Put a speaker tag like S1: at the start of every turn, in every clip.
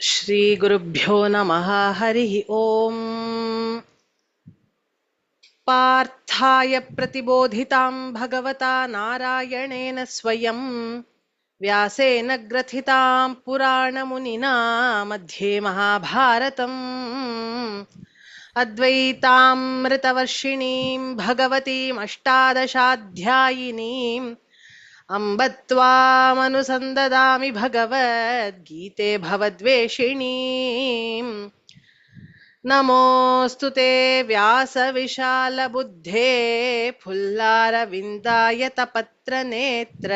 S1: श्रीगुरुभ्यो नमः। हरिः ओम्। पार्थाय प्रतिबोधितां भगवता नारायणेन स्वयं व्यासेन ग्रथितां पुराणमुनिना मध्ये महाभारतम् अद्वैतामृतवर्षिणीं भगवतीम् अष्टादशाध्यायिनीम् अम्ब त्वामनुसन्ददामि भगवद्गीते भवद्वेषिणीम्। नमोऽस्तु ते व्यासविशालबुद्धे फुल्लारविन्दायतपत्रनेत्र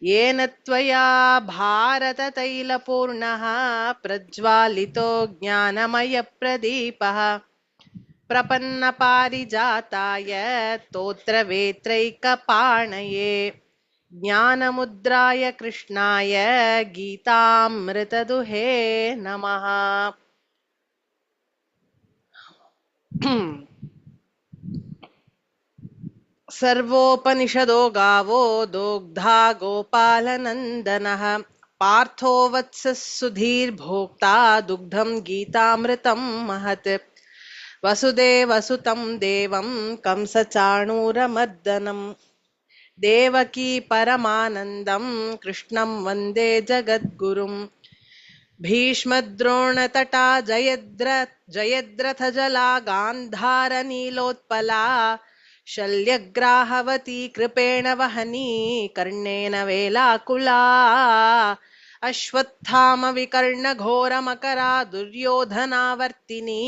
S1: येन त्वया भारततैलपूर्णः प्रज्वालितो ज्ञानमयप्रदीपः प्रपन्नपारिजाताय तोत्रवेत्रैकपाणये ज्ञानमुद्राय कृष्णाय गीतामृतदुहे नमः। सर्वोपनिषदो गावो दोग्धा गोपालनन्दनः पार्थो वत्सः सुधीर्भोक्ता दुग्धं गीतामृतं महत् वसुदेवसुतं देवं कंसचाणूरमर्दनं देवकी परमानन्दं कृष्णं वन्दे जगद्गुरुम् भीष्मद्रोणतटा जयद्रथजला गान्धारनीलोत्पला शल्यग्राहवती कृपेण वहनी कर्णेन वेलाकुला अश्वत्थामविकर्णघोरमकरा दुर्योधनावर्तिनी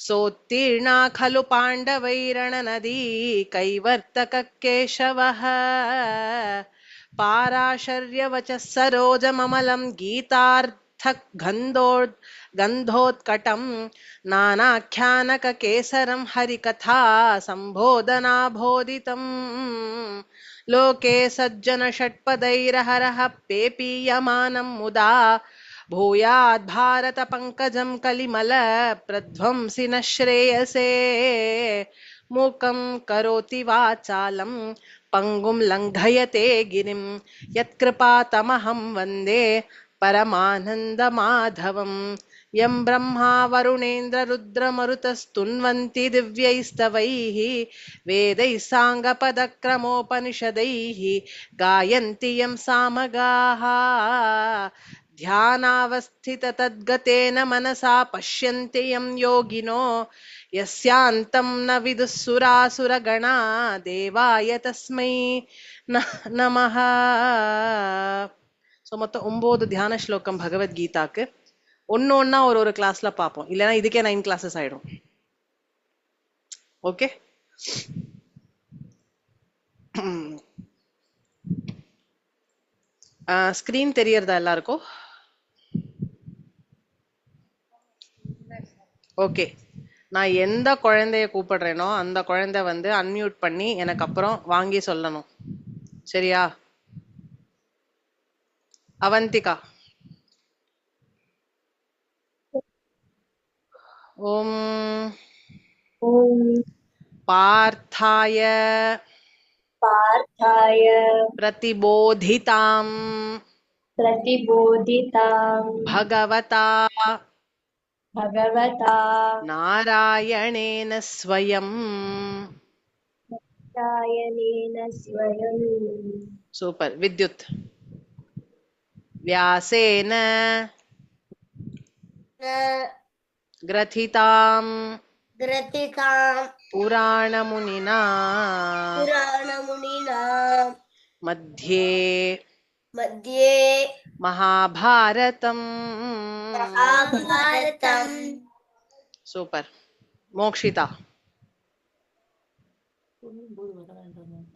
S1: सोत्तीर्णा खलु पाण्डवैरणनदी कैवर्तककेशवः पाराशर्यवचः सरोजममलं गन्धोत्कटं नानाख्यानककेसरं हरिकथा सम्बोधनाबोधितम् लोके सज्जन षट्पदैरहरः पेपीयमानं मुदा भूयाद् भारत पंकजं कलिमल प्रध्वंसि न श्रेयसे मूकं करोति वाचालं पंगुं लंघयते गिरिं यत्कृपातमहं वन्दे परमानन्दमाधवम् यं ब्रह्मा वरुणेन्द्र रुद्रमरुतस्तुन्वन्ति दिव्यैस्तवैः वेदैः साङ्गपदक्रमोपनिषदैः गायन्ति यं सामगाः ध्यानावस्थिततद्गतेन मनसा पश्यन्ति यं योगिनो यस्यान्तं न विदुःसुरासुरगणा देवाय तस्मै नमः. ஸோ மொத்தம் 9 தியான ஸ்லோகம் பகவத்கீதாக்கு. ஒன்னு ஒன்னா ஒரு கிளாஸ்ல பார்ப்போம், இல்லைன்னா இதுக்கே 9 கிளாஸஸ் ஆயிடும். ஓகே, ஸ்கிரீன் தெரியறதா எல்லாருக்கும்? ஓகே, நான் எந்த குழந்தைய கூப்பிடுறேனோ அந்த குழந்தை வந்து அன்மியூட் பண்ணி எனக்கு அப்புறம் வாங்கி சொல்லணும், சரியா? அவந்திகா. ஓம் पार्थाय प्रतिबोधितां भगवता नारायणेन स्वयं सूपर् विद्युत् व्यासेन ग्रथितां पुराणमुनिना मध्ये महाभारतम्. सूपर्. मोक्षिता.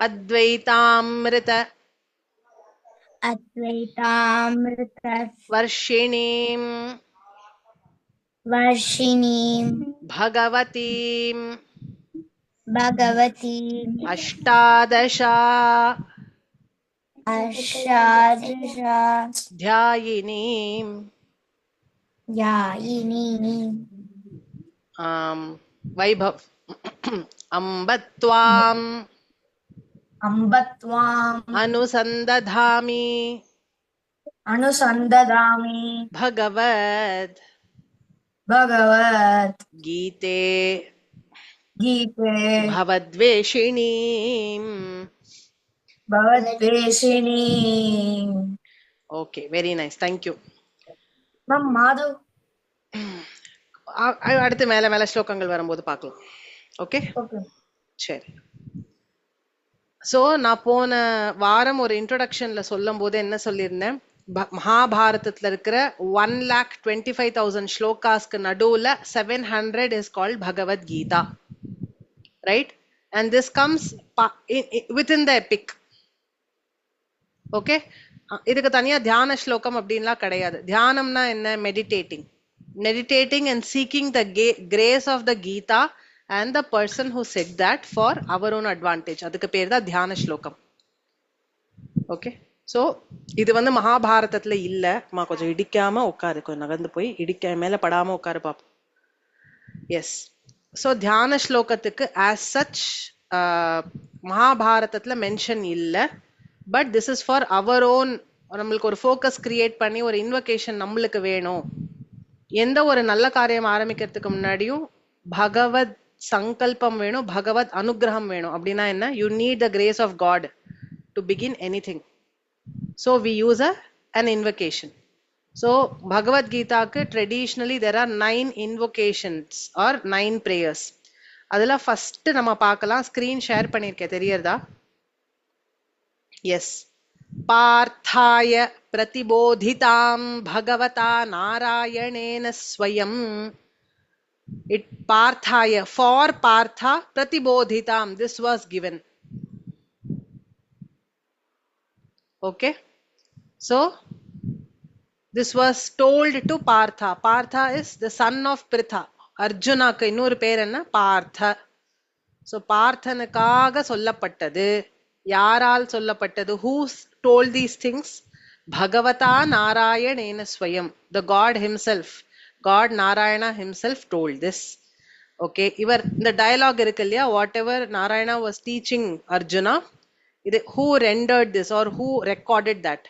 S1: अद्वैतामृत वर्षिणीं भगवतीं अष्टादशाध्यायिनीं वैभव अम्ब त्वाम् अनुसन्दधामि
S2: अनुसन्दधामि
S1: भगवद्
S2: भगवत्
S1: गीते
S2: गीते
S1: भवद्वेषिणीम्.
S2: भवद्वेषिणी
S1: Okay, very nice. Thank you.
S2: Ma'am Madhav.
S1: அடுத்து மேல மேல ஸ்லோகங்கள் வரும்போது பார்க்கலாம். Okay,
S2: okay.
S1: சரி. ஸோ நான் போன வாரம் ஒரு இன்ட்ரோடக்ஷன்ல சொல்லும் போது என்ன சொல்லியிருந்தேன், மகாபாரதத்துல இருக்கிற 1,25,000 ஸ்லோகாஸ்க்கு நடுவுல 700 is called Bhagavad Gita, right? And this comes within the epic. Okay, இதுக்கு தனியா தியான ஸ்லோகம் அப்படின்லாம் கிடையாது. தியானம்னா என்ன? Meditating and seeking the grace of the Gita and the person who said that for our own advantage, அதுக்கு பேர் தான் தியான ஸ்லோகம். ஓகே, ஸோ இது வந்து மகாபாரதத்துல இல்ல. கொஞ்சம் இடிக்காம உட்காரு, கொஞ்சம் நகர்ந்து போய் இடிக்க மேல படாம உட்காரு பாப்போம். எஸ், ஸோ தியான ஸ்லோகத்துக்கு ஆஸ் சச் மகாபாரதத்துல மென்ஷன் இல்ல. But this is for our own, நம்மளுக்கு ஒரு ஃபோக்கஸ் கிரியேட் பண்ணி ஒரு இன்வொகேஷன் நம்மளுக்கு வேணும். எந்த ஒரு நல்ல காரியம் ஆரம்பிக்கிறதுக்கு முன்னாடியும் பகவத் சங்கல்பம் வேணும், பகவத் அனுகிரகம் வேணும். அப்படின்னா என்ன? You need the grace of God to begin anything. So we use an invocation. ஸோ பகவத்கீதாக்கு traditionally there are 9 invocations or 9 prayers. அதில் ஃபர்ஸ்ட் நம்ம பார்க்கலாம். ஸ்க்ரீன் ஷேர் பண்ணியிருக்கேன், தெரியறதா? எஸ். पार्थाय प्रतिबोधितां भगवता नारायणेन स्वयं. It पार्थाय, for partha, pratibodhitam, this was given. Okay, so this was told to partha. Partha is the son of Pritha. Arjuna ku இன்னொரு பேர் என்ன? பார்த்தா. so பார்த்தனுக்காக சொல்லப்பட்டது. யாரால் சொல்லப்பட்டது? who told these things? Bhagavata Narayana Swayam, the God himself, God Narayana himself told this. Okay, இவர் இந்த dialogue இருக்கு இல்லையா, whatever Narayana was teaching Arjuna, இது who rendered this or who recorded that?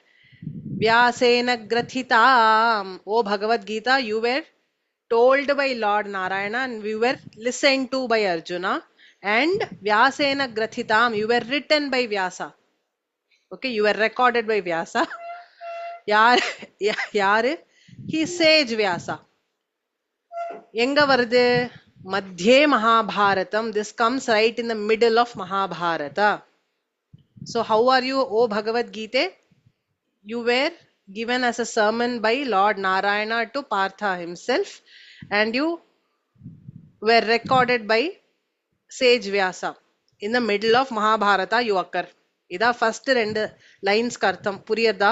S1: Vyasena Grathitam. O Bhagavad Gita, you were told by Lord Narayana and we were listened to by Arjuna. And Vyasena Grathitam, you were written by Vyasa. Okay, you were recorded by Vyasa. யாரு? He sage Vyasa. எங்க வருது? மத்தியே Mahabharatam. This comes right in the middle of Mahabharata. So how are you, O Bhagavad Gita? You were given as a sermon by Lord Narayana to Partha himself, and you were recorded by sage Vyasa. In the middle of Mahabharata you occur. இதா first 2 லைன்ஸ்க்கு அர்த்தம். புரியுதா?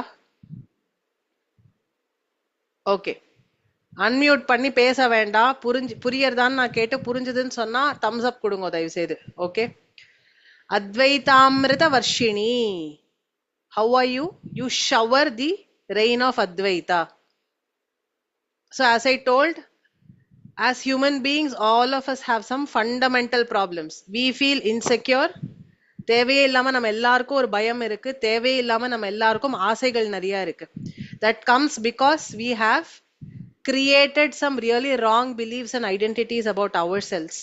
S1: Okay, unmute பண்ணி பேச வேண்டாம். புரியறதான்னு நான் கேட்டு புரிஞ்சுதுன்னு சொன்னா Thums அப் கொடுங்க தயவு செய்து. Okay, அத்வைதாமிருத Varshini. How are you? You shower the rain of Advaita. So as I told, as human beings, all of us have some fundamental problems. We feel insecure. தேவையே இல்லாம நம்ம எல்லாருக்கும் ஒரு பயம் இருக்கு. தேவையே இல்லாம நம்ம எல்லாருக்கும் ஆசைகள் நிறைய இருக்கு. That comes because we have created some really wrong beliefs and identities about ourselves.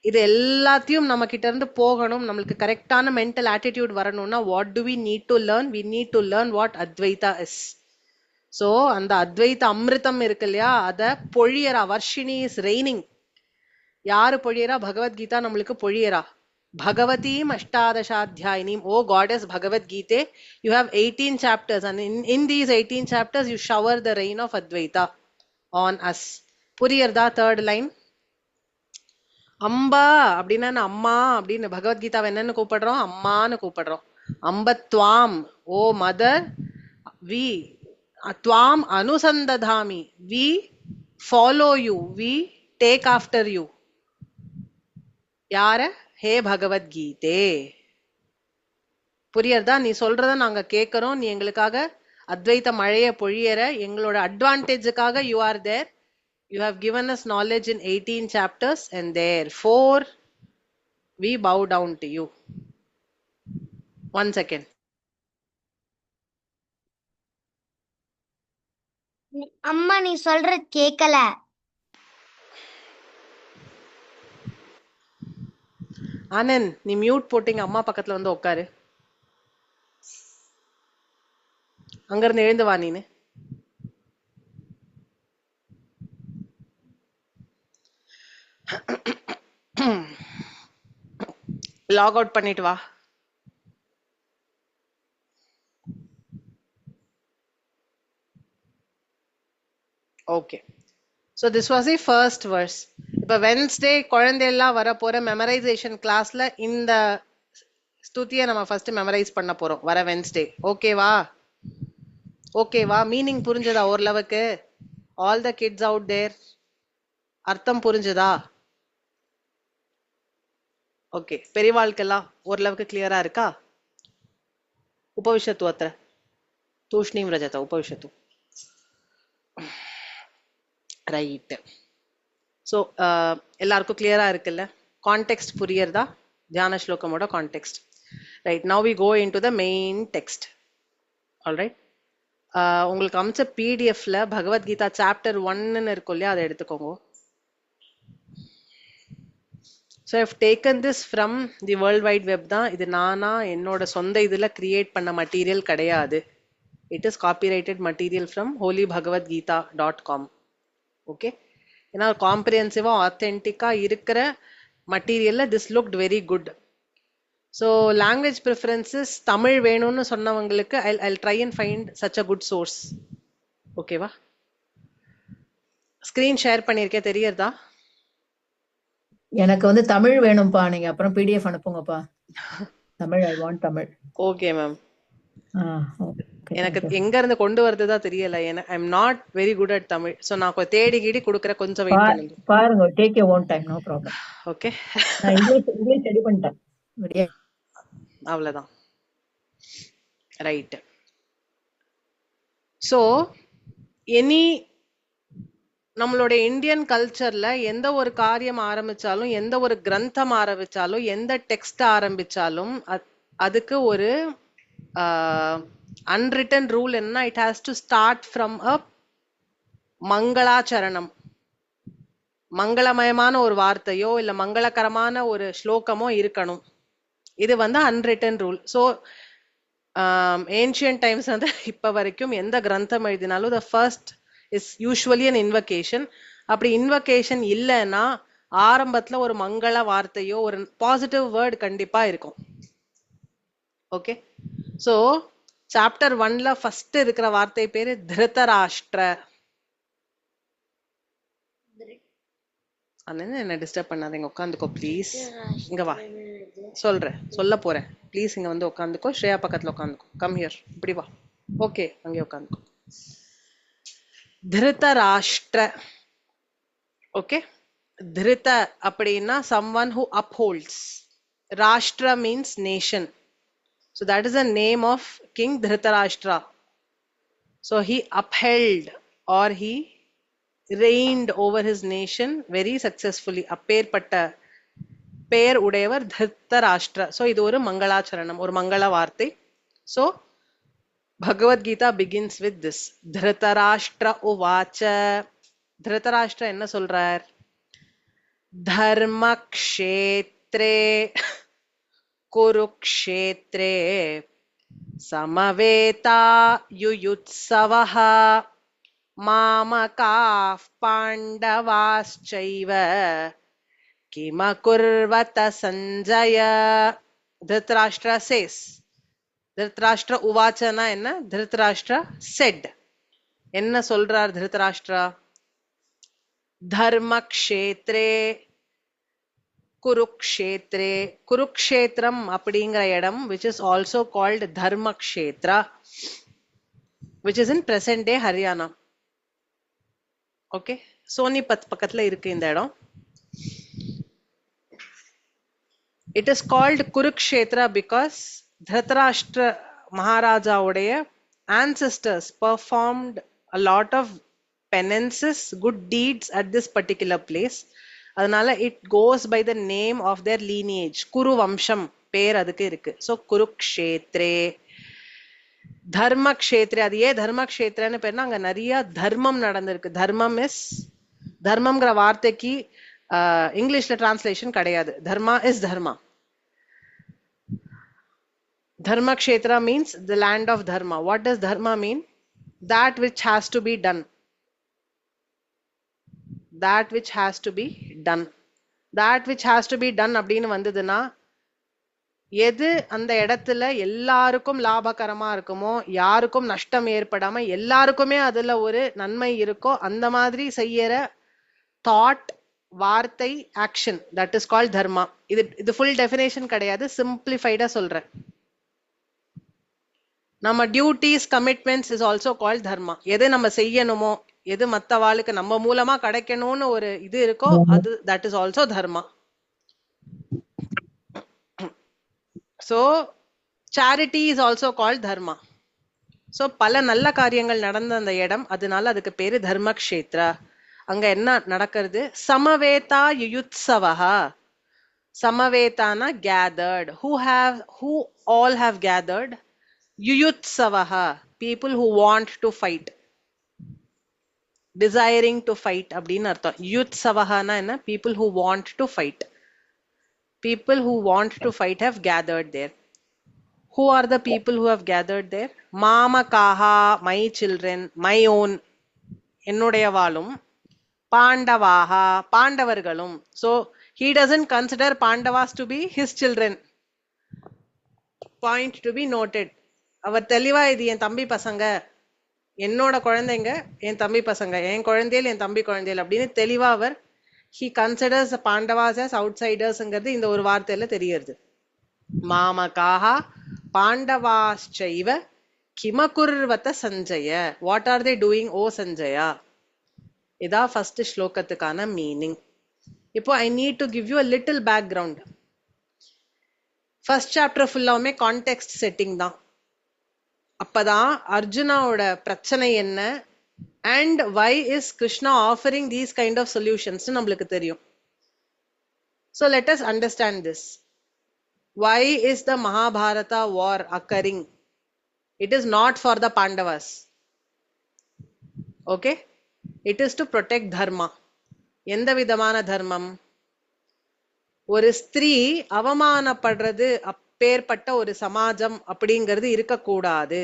S1: இது எல்லாத்தையும் நம்ம கிட்ட இருந்து போகணும், நம்மளுக்கு கரெக்டான மென்டல் ஆட்டிடியூட் வரணும்னா what do we need to learn? We need to learn what Advaita is. So அந்த அத்வைத அமிர்தம் இருக்கு இல்லையா, அத பொழியரா. Varshini is raining. யாரு பொழியரா? பகவத்கீதா நம்மளுக்கு பொழியரா. Bhagavatim Ashtadashaadhyayinim. O goddess Bhagavad Gita, you have 18 chapters, and in these 18 chapters you shower the rain of Advaita on us. புரியறதா? Third line. அம்பா அப்படின்னா அம்மா அப்படின்னு பகவத்கீதாவை என்னன்னு கூப்பிடுறோம்? அம்மான்னு கூப்பிடுறோம். அம்பத்வாம், ஓ மதர், வி துவாம் அனுசந்ததாமி, we follow you, we take after you. யார? ஹே பகவத்கீதே. புரியறதா? நீ சொல்றத நாங்க கேட்கிறோம். நீ எங்களுக்காக அத்வைத மழைய பொழியற. எங்களோட அட்வான்டேஜுக்காக you are there. You have given us knowledge in 18 chapters, and therefore we bow down to you. One second.
S2: அம்மா நீ சொல்றது கேக்கல.
S1: ஆனந்த், நீ மியூட் போட்டீங்க, அம்மா பக்கத்துல வந்து உட்காரு. அங்க இருந்து எழுந்து வா நீனு. லாக் அவுட் பண்ணிட்டு வா. Okay. So this was the first verse. இப்போ வென்ஸ்டே குழந்தையெல்லாம் வர போற மெமரைசேஷன் கிளாஸ்ல இந்த ஸ்துதியை நம்ம ஃபர்ஸ்ட் மெமரைஸ் பண்ண போறோம் வர வென்ஸ்டே. ஓகேவா? ஓகேவா? மீனிங் புரிஞ்சதா ஓரளவுக்கு? All the kids out there, அர்த்தம் புரிஞ்சதா? ஓகே, பெரியவாளுக்கெல்லாம் ஓரளவுக்கு கிளியரா இருக்கா? உபவிஷத்து அத்திர தூஷ்ணீம் ரஜத உபவிஷத்து. ரைட். ஸோ எல்லாருக்கும் கிளியரா இருக்குல்ல? கான்டெக்ஸ்ட் புரியறதா? தியான ஸ்லோகமோட context. Right, now we go into the main text. Alright, உங்களுக்கு அமைச்ச பிடிஎஃப்ல பகவத்கீதா சாப்டர் 1ன்னு இருக்கும் இல்லையா, அதை எடுத்துக்கோங்க. So I've taken this from the world wide web தான். இது நானா என்னோட சொந்த இதில் கிரியேட் பண்ண மெட்டீரியல் கிடையாது. It is copyrighted material from holybhagavadgeeta.com. Okay, ஏன்னா காம்ப்ரிஹென்சிவா ஆத்தென்டிக்கா இருக்கிற மெட்டீரியல்ல this looked very good. So language preferences Tamil வேணும்னு சொன்னவங்களுக்கு I try and find such a good source. ஓகேவா? ஸ்க்ரீன் ஷேர் பண்ணியிருக்கேன், தெரியறதா?
S3: எனக்கு வந்து தமிழ் வேணும்பா, நீங்க அப்புறம் பிடிஎஃப் அனுப்புங்கப்பா. Tamil, I want Tamil.
S1: Okay ma'am.
S3: Okay,
S1: எனக்கு
S3: தேங்க்யூ.
S1: எங்க இருந்து கொண்டு வரதுதா தெரியல. I am not very good at Tamil. So நான் தேடி கீடி கொடுக்குற, கொஞ்சம் வெயிட் பண்ணுங்க.
S3: பாருங்க, take you own time, no problem.
S1: Okay,
S3: நான் இங்கிலீஷ் ரெடி பண்ணிட்டேன்.
S1: அவ்வளவுதான். ரைட். ஸோ எனி நம்மளோட இந்தியன் கல்ச்சர்ல எந்த ஒரு காரியம் ஆரம்பிச்சாலும், எந்த ஒரு கிரந்தம் ஆரம்பிச்சாலும், எந்த டெக்ஸ்ட் ஆரம்பிச்சாலும் அதுக்கு ஒரு அன்ரிட்டன் ரூல் என்ன, it has to start from a மங்களாச்சரணம். மங்களமயமான ஒரு வார்த்தையோ இல்ல மங்களகரமான ஒரு ஸ்லோகமோ இருக்கணும். இது வந்து unwritten rule. So ancient times வந்து இப்ப வரைக்கும் எந்த கிரந்தம் எழுதினாலும் the first is usually an invocation. அப்படி இன்வகேஷன் இல்லைன்னா ஆரம்பத்துல ஒரு மங்கள வார்த்தையோ ஒரு பாசிட்டிவ் வேர்ட் கண்டிப்பா இருக்கும். ஓகே, ஸோ சாப்டர் 1ல ஃபர்ஸ்ட் இருக்கிற வார்த்தை பேரு திருதராஷ்டிர. அண்ணன் என்ன டிஸ்டர்ப் பண்ணாதீங்க, உட்காந்துக்கோ ப்ளீஸ். இங்க வா, சொல்றேன், சொல்ல போறேன். ப்ளீஸ் இங்க வந்து உட்காந்துக்கோ. ஸ்ரேயா பக்கத்துல உட்காந்துக்கோ. கம் ஹியர், இப்படி வா. ஓகே, அங்கே உட்காந்துக்கோ. திருதராஷ்டிர. ஓகே, திருத அப்படின்னா someone who upholds. Rashtra means nation. So that is the name of King Dhritarashtra. So he upheld or he reigned over his nation very successfully. அப்பேற்பட்ட பெயர் உடையவர் திருதராஷ்டிர. ஸோ இது ஒரு மங்களாச்சரணம், ஒரு மங்கள வார்த்தை. So Bhagavad Gita begins with this. Dhritarashtra உவாச்ச. திருதராஷ்டிர என்ன சொல்றார்? தர்மக்ஷேத்ரே குருக்ஷேத்ரே சமவேதா யுயுத்சவஹ மாமகாஃ பாண்டவாஸ்சைவ கிமகுர்வத சஞ்சய. திருதராஷ்டிரா says. திருதராஷ்டிர உவாச்சனா என்ன? திருதராஷ்டிரா said. என்ன சொல்றார் திருதராஷ்டிரா? தர்மக்ஷேத்ரே குருக்ஷேத்ரே. குருக்ஷேத்திரம் அப்படிங்கிற இடம் which is also called Dharmakshetra, which is in present day Haryana. Okay, Sonipat பக்கத்துல இருக்கு இந்த இடம். It is called Kurukshetra because Dhritarashtra Maharajaவுடைய ancestors performed a lot of penances, good deeds at this particular place. அதனால it goes by the name of their lineage. குரு வம்சம் பேர் அதுக்கு இருக்கு. So Kurukshetre. தர்ம க்ஷேத்ரே. அது ஏன் தர்ம க்ஷேத்ரன்னு பேர்னா அங்க நிறைய தர்மம் நடந்திருக்கு. தர்மம்ங்கிற வார்த்தைக்கு இங்கிலீஷ்ல டிரான்ஸ்லேஷன் கிடையாது. Dharma is dharma. Dharma Kshetra means the land of Dharma. What does Dharma mean? That which has to be done. That which has to be done. That which has to be done அப்படின்னு வந்ததுன்னா எது அந்த இடத்துல எல்லாருக்கும் லாபகரமா இருக்குமோ, யாருக்கும் நஷ்டம் ஏற்படாம எல்லாருக்குமே அதுல ஒரு நன்மை இருக்கோ அந்த மாதிரி செய்யற தாட், வார்த்தை, action, that is called dharma. இது ஃபுல் டெஃபினேஷன் கிடையாது, சிம்பிளிஃபைடா சொல்றேன். நம்ம duties, commitments is also called dharma. எது நம்ம செய்யணுமோ, எது மத்த வாழ்க்கை நம்ம மூலமா கிடைக்கணும்னு ஒரு இது இருக்கோ அது that is also Dharma. So charity is also called Dharma. So பல நல்ல காரியங்கள் நடந்த அந்த இடம், அதனால அதுக்கு பேரு தர்ம க்ஷேத்ரா. அங்க என்ன நடக்கிறது? சமவேதா யுயுத்சவஹ. சமவேதானா gathered. Who all have gathered? Yuyutsavaha, people who want to fight, desiring to fight அப்படின்னு அர்த்தம். யுயுத்சவஹனா என்ன? People who want to fight. People who want to fight have gathered there. Who are the people who have gathered there? Mamakaha, my children, my own, என்னுடைய வாளும். பாண்டவாஹா, பாண்டவர்களும். So he doesn't consider Pandavas to be his children. Point to be noted. அவர் தெளிவா இது என் தம்பி பசங்க, என்னோட குழந்தைங்க, என் தம்பி பசங்க, என் குழந்தைகள் என் தம்பி குழந்தைகள் அப்படின்னு தெளிவா அவர் he considers the Pandavas as outsidersங்கிறது இந்த ஒரு வார்த்தையில தெரியுது. மாமகாஹா பாண்டவாஸ்சைவ கிமகுர்வத Sanjaya. What are they doing ஓ சஞ்சயா? இதா ஃபர்ஸ்ட் ஸ்லோகத்துக்கான மீனிங். இப்போ I need to give you a little background. First chapter ஃபுல்லாவுமே கான்டெக்ஸ்ட் செட்டிங் தான். அப்பதான் அர்ஜுனாவோட பிரச்சனை என்ன and why is Krishna offering these kind of solutions நம்மளுக்கு தெரியும். So let us understand this. Why is the Mahabharata war occurring? It is not for the Pandavas. Okay? It is to protect dharma. எந்த விதமான தர்மம்? ஒரு ஸ்திரீ அவமானப்படுறது, அப்பேற்பட்ட ஒரு சமாஜம் அப்படிங்கிறது இருக்கக்கூடாது.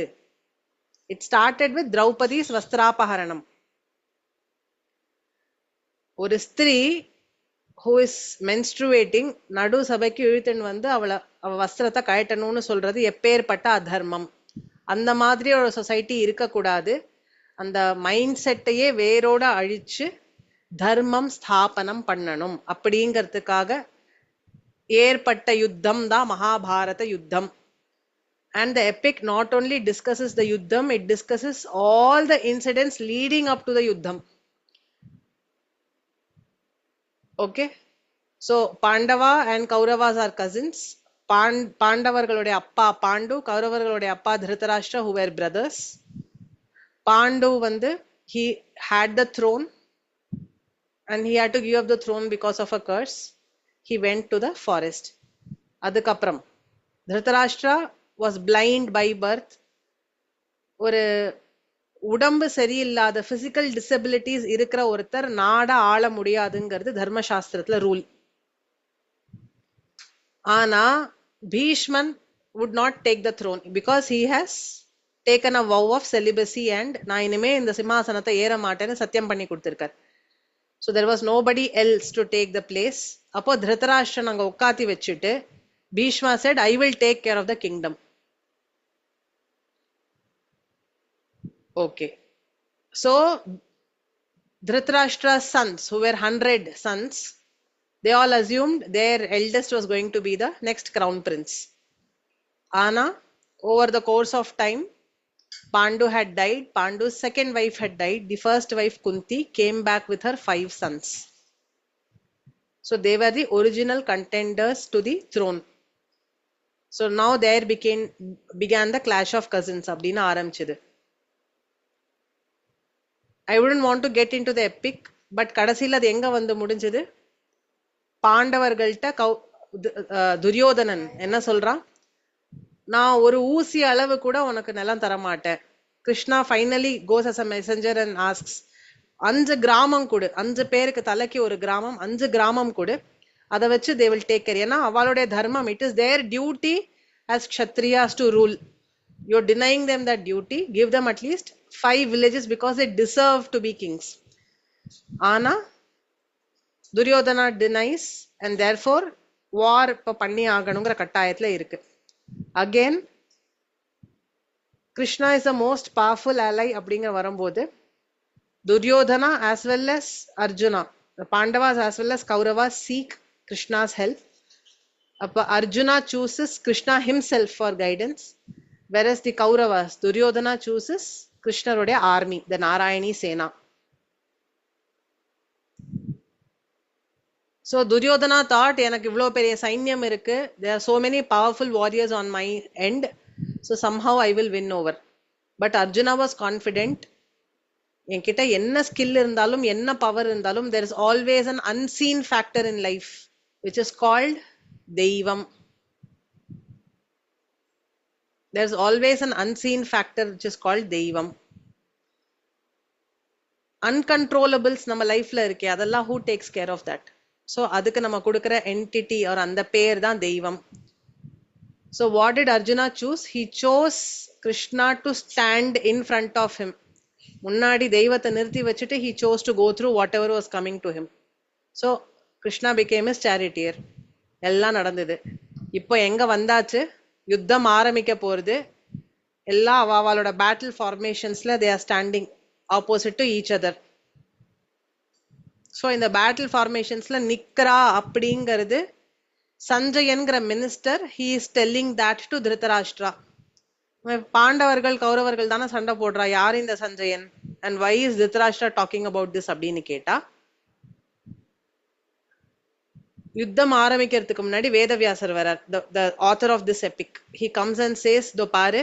S1: It started with Draupadi's Vastrapaharanam. ஒரு ஸ்திரீ who is menstruating நடு சபைக்கு இழுத்துன்னு வந்து அவ வஸ்திரத்தை கழட்டணும்னு சொல்றது எப்பேற்பட்ட அதர்மம். அந்த மாதிரி ஒரு சொசைட்டி இருக்கக்கூடாது. அந்த மைண்ட் செட்டையே வேரோட அழிச்சு தர்மம் ஸ்தாபனம் பண்ணணும் அப்படிங்கிறதுக்காக ஏற்பட்ட யுத்தம் தான் மகாபாரத யுத்தம். And the epic not only discusses the yuddham, it discusses all the incidents leading up to the yuddham. Okay? So Pandava and Kauravas are cousins. Pandavargalode appa Pandu, Kauravargalode appa Dhritarashtra, who were brothers. Pandu vandu, he had the throne and he had to give up the throne because of a curse. He went to the forest. Adukapram Dhritarashtra was blind by birth. ஒரு உடம்பு சரியில்லாத physical disabilities இருக்கிற ஒருத்தர் நாட ஆள முடியாதுங்கிறது தர்மசாஸ்திரத்துல rule. ஆனா Bhishman would not take the throne because he has taken a vow of celibacy and நான் இனிமே இந்த சிம்மாசனத்தை ஏற மாட்டேன்னு சத்தியம் பண்ணி கொடுத்திருக்கார். So there was nobody else to take the place. அப்போ திருதராஷ்டிரன் அங்க உட்காத்தி வச்சுட்டு Bhishma said, I will take care of the kingdom. Okay. So Dhritarashtra's sons, who were 100 sons, they all assumed their eldest was going to be the next crown prince. Anna, over the course of time, Pandu had died. Pandu's second wife had died. The first wife, Kunti, came back with her 5 sons. So they were the original contenders to the throne. So now there began the clash of cousins. Abdina ஆரம்பிச்சது. I wouldn't want to get into the epic, but கடைசில அது எங்க வந்து முடிஞ்சது? பாண்டவர்கள்ட்ட துரியோதனன் என்ன சொல்றான்? நான் ஒரு ஊசி அளவு கூட உனக்கு நிலம் தர மாட்டேன். Krishna finally goes as a messenger and asks 5 கிராமம் கொடு, 5 பேருக்கு தலைக்கு ஒரு கிராமம், 5 கிராமம் கொடு, அதை வச்சு தே வில் டேக் கேர். ஏன்னா அவளுடைய தர்மம், it is their duty as Kshatriyas to rule. You're denying them that duty. Give them at least 5 villages because they deserve to be kings. Ana Duryodhana denies, and therefore war இப்ப பண்ணி ஆகணுங்கிற கட்டாயத்துல இருக்கு. Again Krishna is the most powerful ally அப்படிங்கிற வரும்போது Duryodhana as well as Arjuna, the Pandavas as well as Kauravas seek Krishna's help. அப்ப Arjuna chooses Krishna himself for guidance, whereas the Kauravas, Duryodhana chooses Krishna's army, the Narayani Sena. So Duryodhana thought, எனக்கு இவ்ளோ பெரிய சைன்யம் இருக்கு, there are so many powerful warriors on my end, so somehow I will win over. But Arjuna was confident, என்கிட்ட என்ன skill இருந்தாலும் என்ன power இருந்தாலும் there is always an unseen factor in life which is called தெய்வம். There's always an unseen factor which is called தெய்வம். Uncontrollables நம்ம லைஃப்ல இருக்கே, அதெல்லாம் who takes care of that? So அதுக்கு நம்ம கொடுக்கிற entity or அந்த பேர் தான் தெய்வம். So what did Arjuna choose? He chose Krishna to stand in front of him. முன்னாடி தெய்வத்தை நிறுத்தி வச்சுட்டு he chose to go through whatever was coming to him. So Krishna became his charioteer. எல்லாம் நடந்தது. இப்போ எங்க வந்தாச்சு, யுத்தம் ஆரம்பிக்க போறது. எல்லா அவளோட பேட்டில் ஃபார்மேஷன்ஸ்ல they are standing opposite to each other. So இந்த பேட்டில் ஃபார்மேஷன்ஸ்ல நிக்கிறா அப்படிங்கிறது சஞ்சயன்கிற minister he is telling that to Dhritarashtra. பாண்டவர்கள் கௌரவர்கள் தானே சண்டை போடுறா, யார் இந்த Sanjayan, and why is Dhritarashtra talking about this அப்படின்னு கேட்டா, யுத்தம் ஆரம்பிக்கிறதுக்கு முன்னாடி வேதவியாசர் வரார், the author of this epic. He comes and says, தோ பாரு,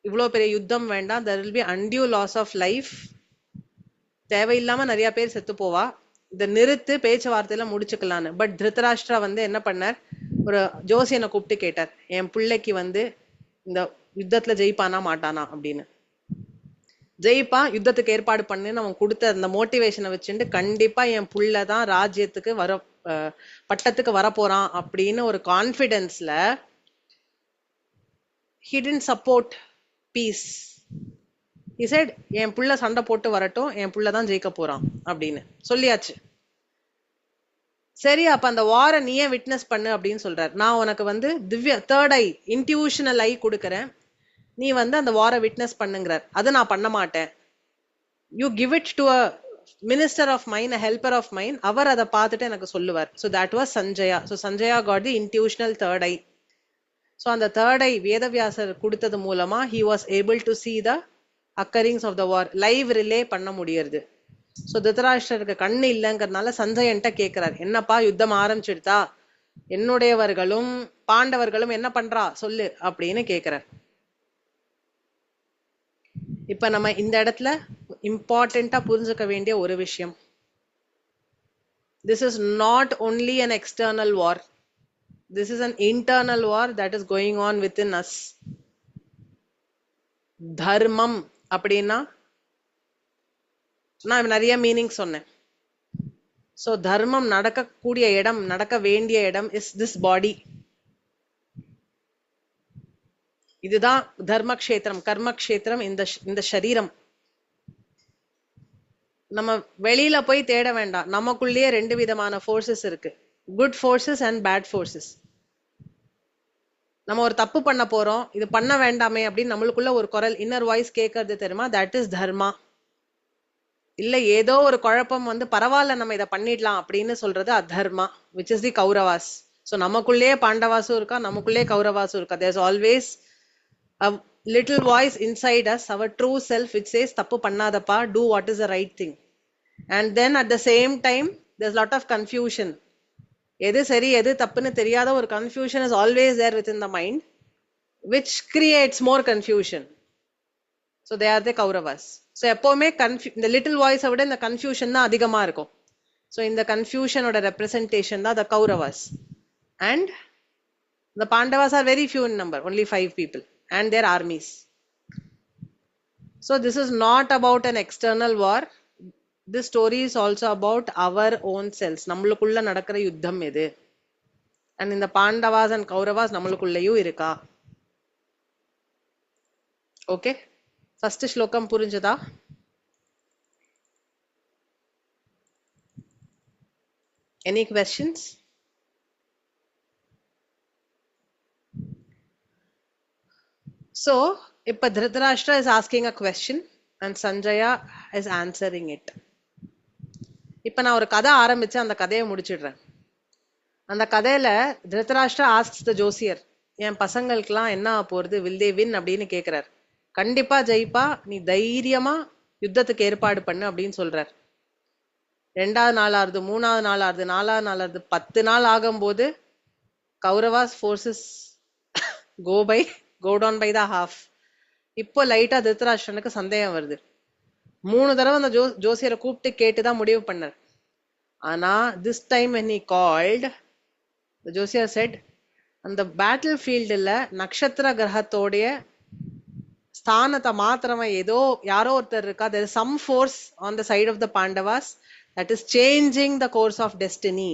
S1: இவ்வளோ பெரிய யுத்தம் வேண்டாம், there will be undue loss of life, தேவையில்லாம நிறைய பேர் செத்து போவா, இதை நிறுத்து, பேச்சுவார்த்தையில முடிச்சுக்கலான்னு. பட் திருதராஷ்டிரா என்ன பண்ணார், ஒரு ஜோசியனை கூப்பிட்டு கேட்டார், என் பிள்ளைக்கு இந்த யுத்தத்துல ஜெயிப்பானா மாட்டானா அப்படின்னு. ஜெயிப்பான், யுத்தத்துக்கு ஏற்பாடு பண்ணுன்னு அவன் கொடுத்த அந்த மோட்டிவேஷனை வச்சுட்டு கண்டிப்பா என் புள்ளதான் ராஜ்யத்துக்கு பட்டத்துக்கு வரப்போறான் அப்படின்னு ஒரு கான்பிடன்ஸ்ல he didn't support peace. He said, என் புள்ள சண்டை போட்டு வரட்டும், என் புள்ளதான் ஜெயிக்க போறான் அப்படின்னு சொல்லியாச்சு. சரி, அப்ப அந்த வார நீயே விட்னஸ் பண்ணு அப்படின்னு சொல்றாரு. நான் உனக்கு திவ்ய தேர்ட் ஐ, இன்ட்யூஷனல் ஐ கொடுக்கறேன், நீ அந்த வார விட்னஸ் பண்ணுங்கிறார். அதை நான் பண்ண மாட்டேன். You give it to a minister of mine, a helper of mine, அவர் அதை பார்த்துட்டு எனக்கு சொல்லுவார். So that was Sanjaya. So Sanjaya got the intuitional third eye. So அந்த தேர்ட் ஐ வேதவியாசர் கொடுத்தது மூலமா he was able to see the occurrings of the war. Live relay பண்ண முடியறது. ஸோ திருதராஷ்டிரருக்கு கண்ணு இல்லைங்கிறதுனால சஞ்சயன்ட்ட கேட்கிறார், என்னப்பா யுத்தம் ஆரம்பிச்சுடுதா, என்னுடையவர்களும் பாண்டவர்களும் என்ன பண்றா சொல்லு அப்படின்னு கேட்கிறார். இப்ப நம்ம இந்த இடத்துல இம்பார்ட்டண்டா புரிஞ்சுக்க வேண்டிய ஒரு விஷயம், this is not only an external war, this is an internal war that is going on within us. தர்மம் அப்படின்னா நான் நிறைய மீனிங் சொன்னேன். சோ தர்மம் நடக்கக்கூடிய இடம், நடக்க வேண்டிய இடம் இஸ் திஸ் பாடி. இதுதான் தர்மக்ஷேத்திரம், கர்மக்ஷேத்திரம், இந்த சரீரம். நம்ம வெளியில போய் தேட வேண்டாம், நமக்குள்ளேயே 2 விதமான ஃபோர்ஸஸ் இருக்கு, good forces and bad forces. நம்ம ஒரு தப்பு பண்ண போறோம், இது பண்ண வேண்டாமே அப்படின்னு நம்மளுக்குள்ள ஒரு குரல், இன்னர் வாய்ஸ் கேட்கறது தெரியுமா, தட் இஸ் தர்மா. இல்ல ஏதோ ஒரு குழப்பம் பரவாயில்ல நம்ம இதை பண்ணிடலாம் அப்படின்னு சொல்றது adharma, which is the Kauravas. So நமக்குள்ளேயே பாண்டவாசும் இருக்கா, நமக்குள்ளே கௌரவாசும் இருக்கா. There's always a little voice inside us, our true self, which says தப்பு பண்ணாதப்பா, do what is the right thing. And then at the same time there's lot of confusion. எது சரி எது தப்புன்னு தெரியாத ஒரு confusion is always there within the mind, which creates more confusion. So they are the Kauravas. So எப்பவுமே இந்த little voice விட இந்த confusion தான் அதிகமா இருக்கும். So இந்த confusion ஓட representation தான் the Kauravas. And The Pandavas are very few in number, only 5 people, and their armies. So this is not about an external war. This story is also about our own selves. நம்மளுக்குள்ள நடக்கிற யுத்தம் எது? And in the Pandavas and Kauravas நம்மளுக்குள்ளேயும் இருக்கா? Okay? First ஸ்லோகம் புரிஞ்சதா? Any questions? So, இப்ப Dhritarashtra is asking a question and Sanjaya is answering it. இப்ப நான் ஒரு கதை ஆரம்பிச்சு அந்த கதையை முடிச்சிடுறேன். அந்த கதையில Dhritarashtra asks the ஜோசியர், என் பசங்களுக்கெல்லாம் என்ன போறது, will they win அப்படின்னு கேக்குறார். கண்டிப்பா ஜெயிப்பா, நீ தைரியமா யுத்தத்துக்கு ஏற்பாடு பண்ணு அப்படின்னு சொல்றார். 2வது நாளாவது, 3வது நாளாவது, 4வது நாளாவது, 10 நாள் ஆகும்போது Kauravas forces go down by the half. இப்போ லைட்டா திருத்தராஷ்டிரனுக்கு சந்தேகம் வருது. 3 தடவை அந்த ஜோசியரை கூப்பிட்டு கேட்டுதான் முடிவு பண்ணார். ஆனா this time when he called, the ஜோசியர் said, அந்த பேட்டில் ஃபீல்டுல நட்சத்திர கிரகத்தோடைய ஸ்தானத்தை மாத்திரமா ஏதோ யாரோ ஒருத்தர் இருக்கா, there is some force on the side of the Pandavas that is changing the course of destiny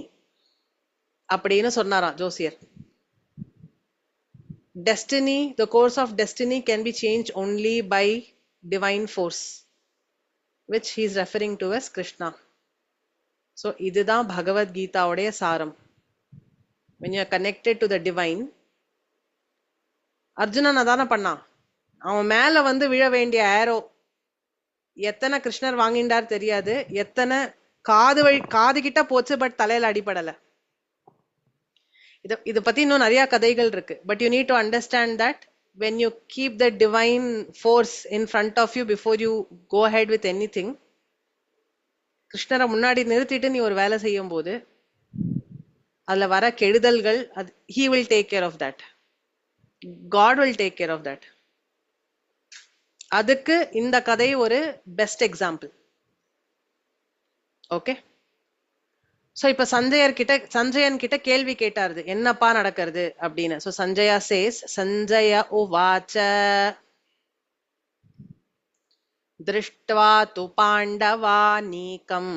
S1: அப்படின்னு சொன்னாராம் ஜோசியர். Destiny, the course of destiny can be changed only by divine force, which he is referring to as Krishna. So இதுதான் பகவத் கீதாவுடைய சாரம். When you are connected to the divine, Arjunan அதான பண்ணான். அவன் மேல வந்து விழ வேண்டிய ஏரோ எத்தனை கிருஷ்ணர் வாங்கிண்டார் தெரியாது, எத்தனை காது கிட்ட போச்சு, பட் தலையில அடிபடல. இத பத்தி இன்னும் நிறைய கதைகள் இருக்கு. But you need to understand that when you keep the divine force in front of you before you go ahead with anything, கிருஷ்ணரை முன்னாடி நிறுத்திட்டு நீ ஒரு வேலை செய்யும் போது அதுல வர கெடுதல்கள், he will take care of that. God will take care of that. அதுக்கு இந்த கதை ஒரு பெஸ்ட் எக்ஸாம்பிள். ஓகே. சோ இப்ப சஞ்சயன் கிட்ட கேள்வி கேட்டாரு, என்னப்பா நடக்கிறது அப்படின்னு. சோ சஞ்சயா சேஸ், சஞ்சய உவாச்ச திருஷ்ட்வா து பாண்டவாநீகம்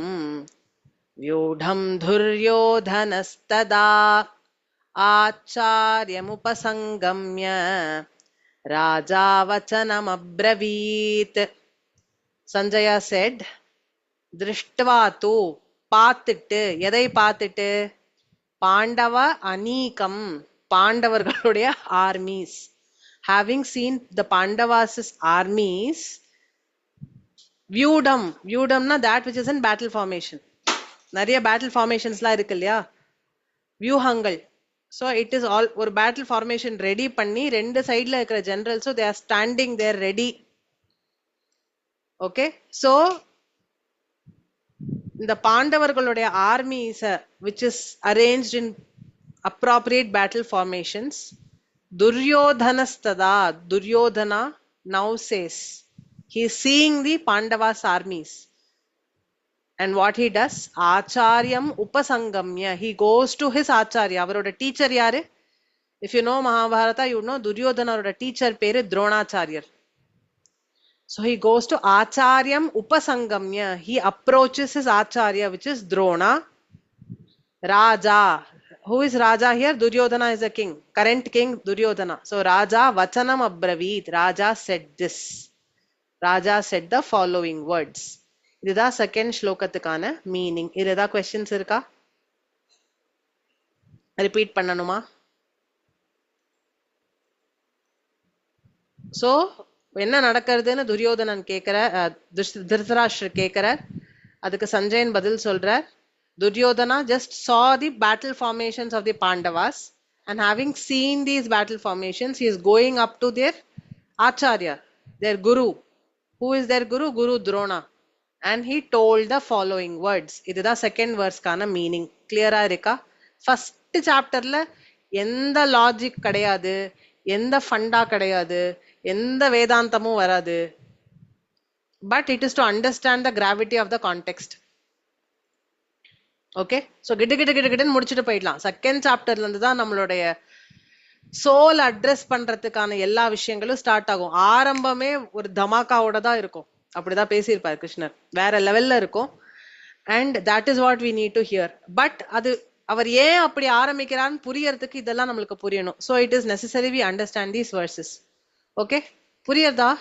S1: வியூடம் துர்யோதனஸ்ததா ஆச்சார்யமுபசங்கம்ய ராஜா வச்சனம் அப்ரவீத். சஞ்சயா said, திருஷ்ட்வா து, பார்த்துட்டு, எதை பார்த்துட்டு, பாண்டவ அநீகம், பாண்டவர்களுடைய armies. having seen the Pandavas' armies, வியூடம்னா that which is in battle formation. நிறைய battle formations-லாம் இருக்கு இல்லையா, வியூஹங்கள். so it is all ஒரு battle formation ரெடி பண்ணி ரெண்டு சைடுல இருக்கிற generals they are standing there ready. okay, so இந்த பாண்டவர்களுடைய armies which is arranged in appropriate battle formations, துரியோதனஸ்ததா, Duryodhana now says, he is seeing the Pandavas armies, and what he does, ஆச்சாரியம் உபசங்கம்ய, he goes to his acharya. அவரோட டீச்சர் யாரு? if you know Mahabharata, you know துரியோதனரோட teacher பேரு துரோணாச்சாரியர். so he goes to Acharyam Upasangamya. He approaches his Acharya, which is Drona. Raja. Who is Raja here? Duryodhana is a king. Current king Duryodhana. So Raja Vachanam Abravit. Raja said this. Raja said the following words. Idha second shlokathukana meaning. Idha questions irka? Repeat pannanuma. So என்ன நடக்கிறதுன்னு துரியோதனன் கேட்கிறார், திருதராஷ்டிரர் கேட்கிறார். அதுக்கு சஞ்சயன் பதில் சொல்றார், Duryodhana just saw the battle formations of the Pandavas, and having seen these battle formations, he is going up to their acharya, their guru. who is their guru? Guru Drona. and he told the following words. இதுதான் second வேர்ஸ்க்கான meaning. கிளியரா இருக்கா? First சாப்டர்ல எந்த logic கிடையாது, எந்த ஃபண்டா கிடையாது, எந்த வேதாந்தமும் வராது. But it is to understand the gravity of the context. Okay, so கிட்ட முடிச்சுட்டு போயிடலாம். செகண்ட் சாப்டர்ல இருந்து தான் நம்மளுடைய சோல் அட்ரஸ் பண்றதுக்கான எல்லா விஷயங்களும் ஸ்டார்ட் ஆகும். ஆரம்பமே ஒரு தமாக்காவோட தான் இருக்கும். அப்படிதான் பேசியிருப்பார் கிருஷ்ணர். வேற லெவல்ல இருக்கும். And that is what we need to hear. But அது அவர் ஏன் அப்படி ஆரம்பிக்கிறான்னு புரியறதுக்கு இதெல்லாம் நம்மளுக்கு புரியணும். So it is necessary we understand these verses. Okay, புரியுறதா?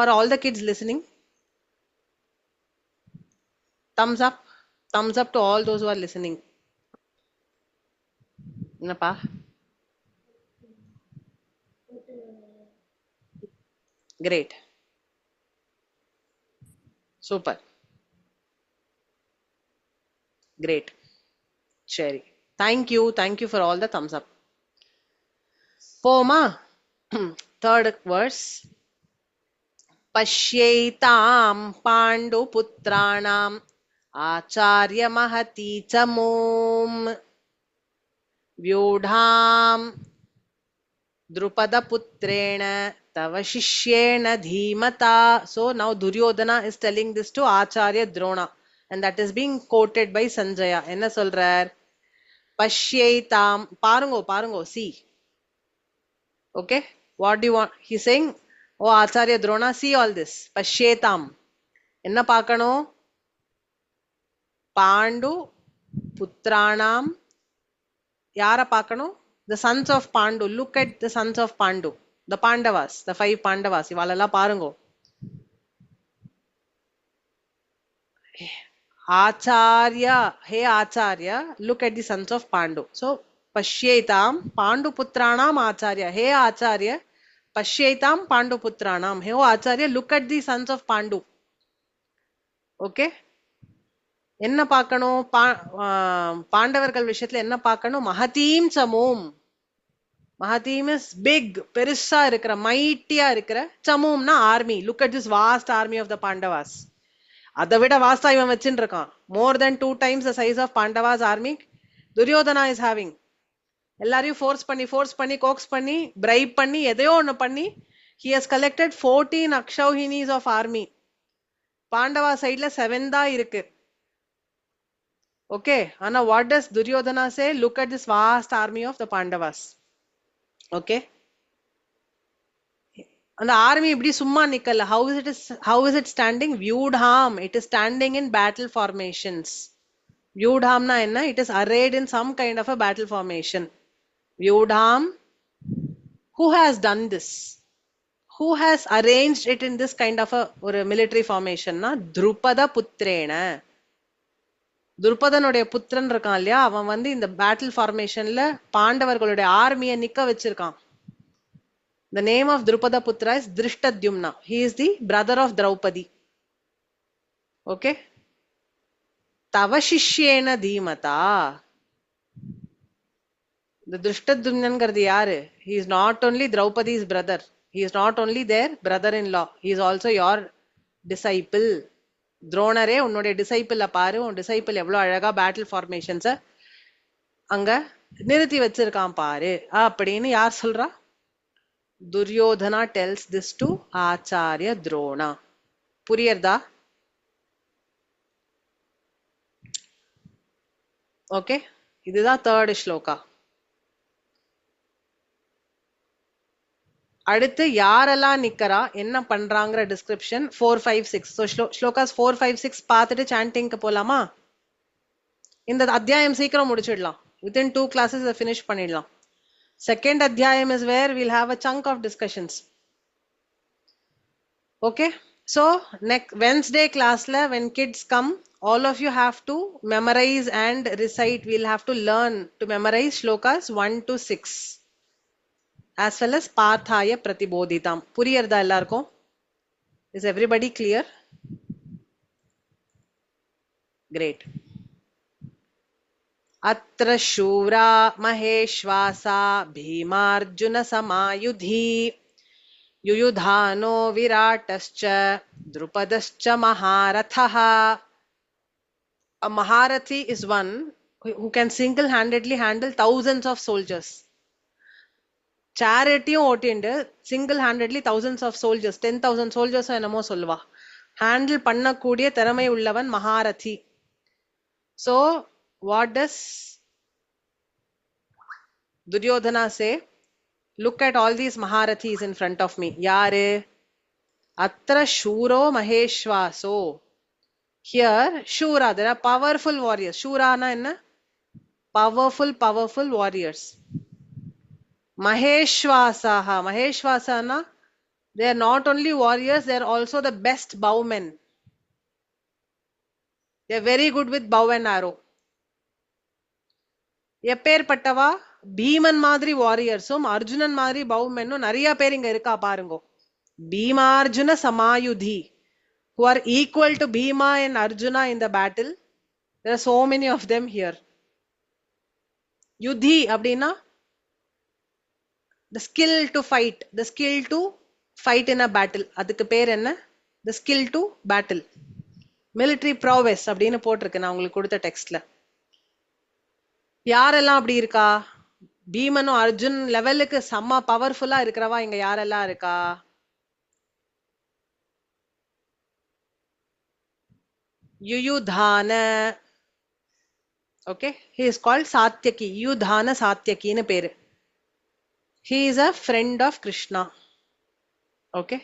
S1: Are all the kids listening? thumbs up, thumbs up to all those who are listening. என்னப்பா? Great. Super. Great. சரி, thank you for all the thumbs up. போமா third verse. பஷ்யைதாம் bond புத்ராணாம் ஆச்சாரிய மஹதி சமூம் வியூடாம் द्रुपद पुत्रेण तव शिष्येण धीमता. So now Duryodhana is telling this to Acharya Drona, and that is being quoted by Sanjaya. என்ன சொல்றார்? பஷ்யைதாம், பாருங்கோ, see. Okay, what do you want? He's saying, oh Acharya Drona, see all this. பஷ்யைதாம் என்ன பார்க்கணும்? Bond புத்ராணாம், யார பார்க்கணும்? The sons of Pandu. Look at the sons of Pandu, the Pandavas, the 5 Pandavas. இவாளெல்லாம் பாருங்கோ. Acharya, hey Acharya, look at the sons of Pandu. So Pashyetam Pandu Putranam Acharya. Hey Acharya, Pashyetam Pandu Putranam. Hey Acharya, look at the sons of Pandu. Okay, என்ன பார்க்கணும்? பாண்டவர்கள் விஷயத்துல என்ன பார்க்கணும்? மஹதீம் சமூம். மஹதீம் is big, பெருசா இருக்கிற, மைட்டியா இருக்கிற. சமூம்னா army. Look at this vast army of the Pandavas. அதை விட வாஸ்தா இவன் வச்சுட்டு இருக்கான். More then 2 times the size of Pandavas army Duryodhana is having. எல்லாரையும் ஃபோர்ஸ் பண்ணி கோக்ஸ் பண்ணி பிரைப் பண்ணி எதையோ ஒண்ணு பண்ணி he has collected 14 அக்ஷௌஹினிஸ் of army. Pandava சைட்ல 7 தான் இருக்கு. Okay, Anna, what does Duryodhana say? Look at this vast army of the Pandavas. Okay, and the army இப்படி சும்மா நிக்கல. How is it standing? Vyudham, it is standing in battle formations. Vyudham na enna? It is arrayed in some kind of a battle formation. Vyudham, who has done this? Who has arranged it in this kind of a military formation? Na Drupada Putrena. துருபதனுடைய புத்திரன் இருக்கான் இல்லையா, அவன் வந்து இந்த battle ஃபார்மேஷன்ல பாண்டவர்களுடைய ஆர்மியை நிக்க வச்சிருக்கான். The name of Drupada Putra is Drishtadyumna. He is the brother of Draupadi. Okay, Tava Shishyena Dhimata. The Drishtadyumnangardi yaru? He is not only Draupadi's brother, he is not only their brother-in-law, he is also your disciple. துரோணரே உன்னுடைய disciple பாரு, உன் disciple எவ்வளவு அழகா battle ஃபார்மேஷன்ஸ அங்க நிறுத்தி வச்சிருக்கான் பாரு அப்படின்னு யார் சொல்றா? Duryodhana tells this to Acharya Drona. புரியறதா? ஓகே, இதுதான் 3rd ஸ்லோகா. அடுத்து யாரெல்லாம் நிக்கறா, என்ன பண்றாங்கற டிஸ்கிரிப்ஷன் 4, 5, 6. சோ ஸ்லோகாஸ் 4, 5, 6 பார்த்துட்டு சாண்டிங்க்கு போலாமா? இந்த அத்தியாயம் சீக்கிரம் முடிச்சிடலாம். within 2 classes finish பண்ணிடலாம். Second adhyayam is where we'll have a chunk of discussions. Okay, so next Wednesday class la when kids come, all of you have to memorize and recite. We'll have to learn to memorize shlokas 1 to 6 as well as Pathaya Pratibodhitam. புரியறதா எல்லாருக்கும்? Is everybody clear? Great. अत्र शूरा महेश्वासा Bhimarjun समायुधि युयुधानो विराटश्च द्रुपदश्च महारथः. A Maharathi is one who can single-handedly handle thousands of soldiers. சேரிட்டியும் ஓட்டிண்டு single-handedly thousands of soldiers, 10,000 soldiers என்னமோ சொல்லுவா, handle பண்ணக்கூடிய திறமை உள்ளவன் மகாரதி. So what does Duryodhana say, look at all these Maharathis in front of me. Yare? Atra Shuro Maheshwaso. Here, Shura, there are powerful warriors. Shura na enna? Powerful warriors. Maheshwasaha. Maheshwasana, they are not only warriors, they are also the best bowmen. They are very good with bow and arrow. எப்பேற்பட்டவா Bheeman மாதிரி வாரியர்ஸும் அர்ஜுனன் மாதிரி பவுமென்னும் நிறைய பேர் இங்க இருக்கா பாருங்க. பீமார்ஜுன சமாயுதி, who are equal to Bhima and Arjuna in the battle. There are so many of them here. Yudhi அப்படின்னா the skill to fight, the skill to fight in a battle. அதுக்கு பேர் என்ன? The skill to battle. Military prowess அப்படின்னு போட்டிருக்கு நான் உங்களுக்கு கொடுத்த டெக்ஸ்ட்ல. யாரெல்லாம் அப்படி இருக்கா? பீமனும் அர்ஜுன் லெவலுக்கு செம்ம பவர்ஃபுல்லா இருக்கிறவா இங்க யாரெல்லாம் இருக்கா? யுயுதான. Okay, he is called Satyaki. யுயுதான சாத்யகின்னு பேரு. He is a friend of Krishna. Okay.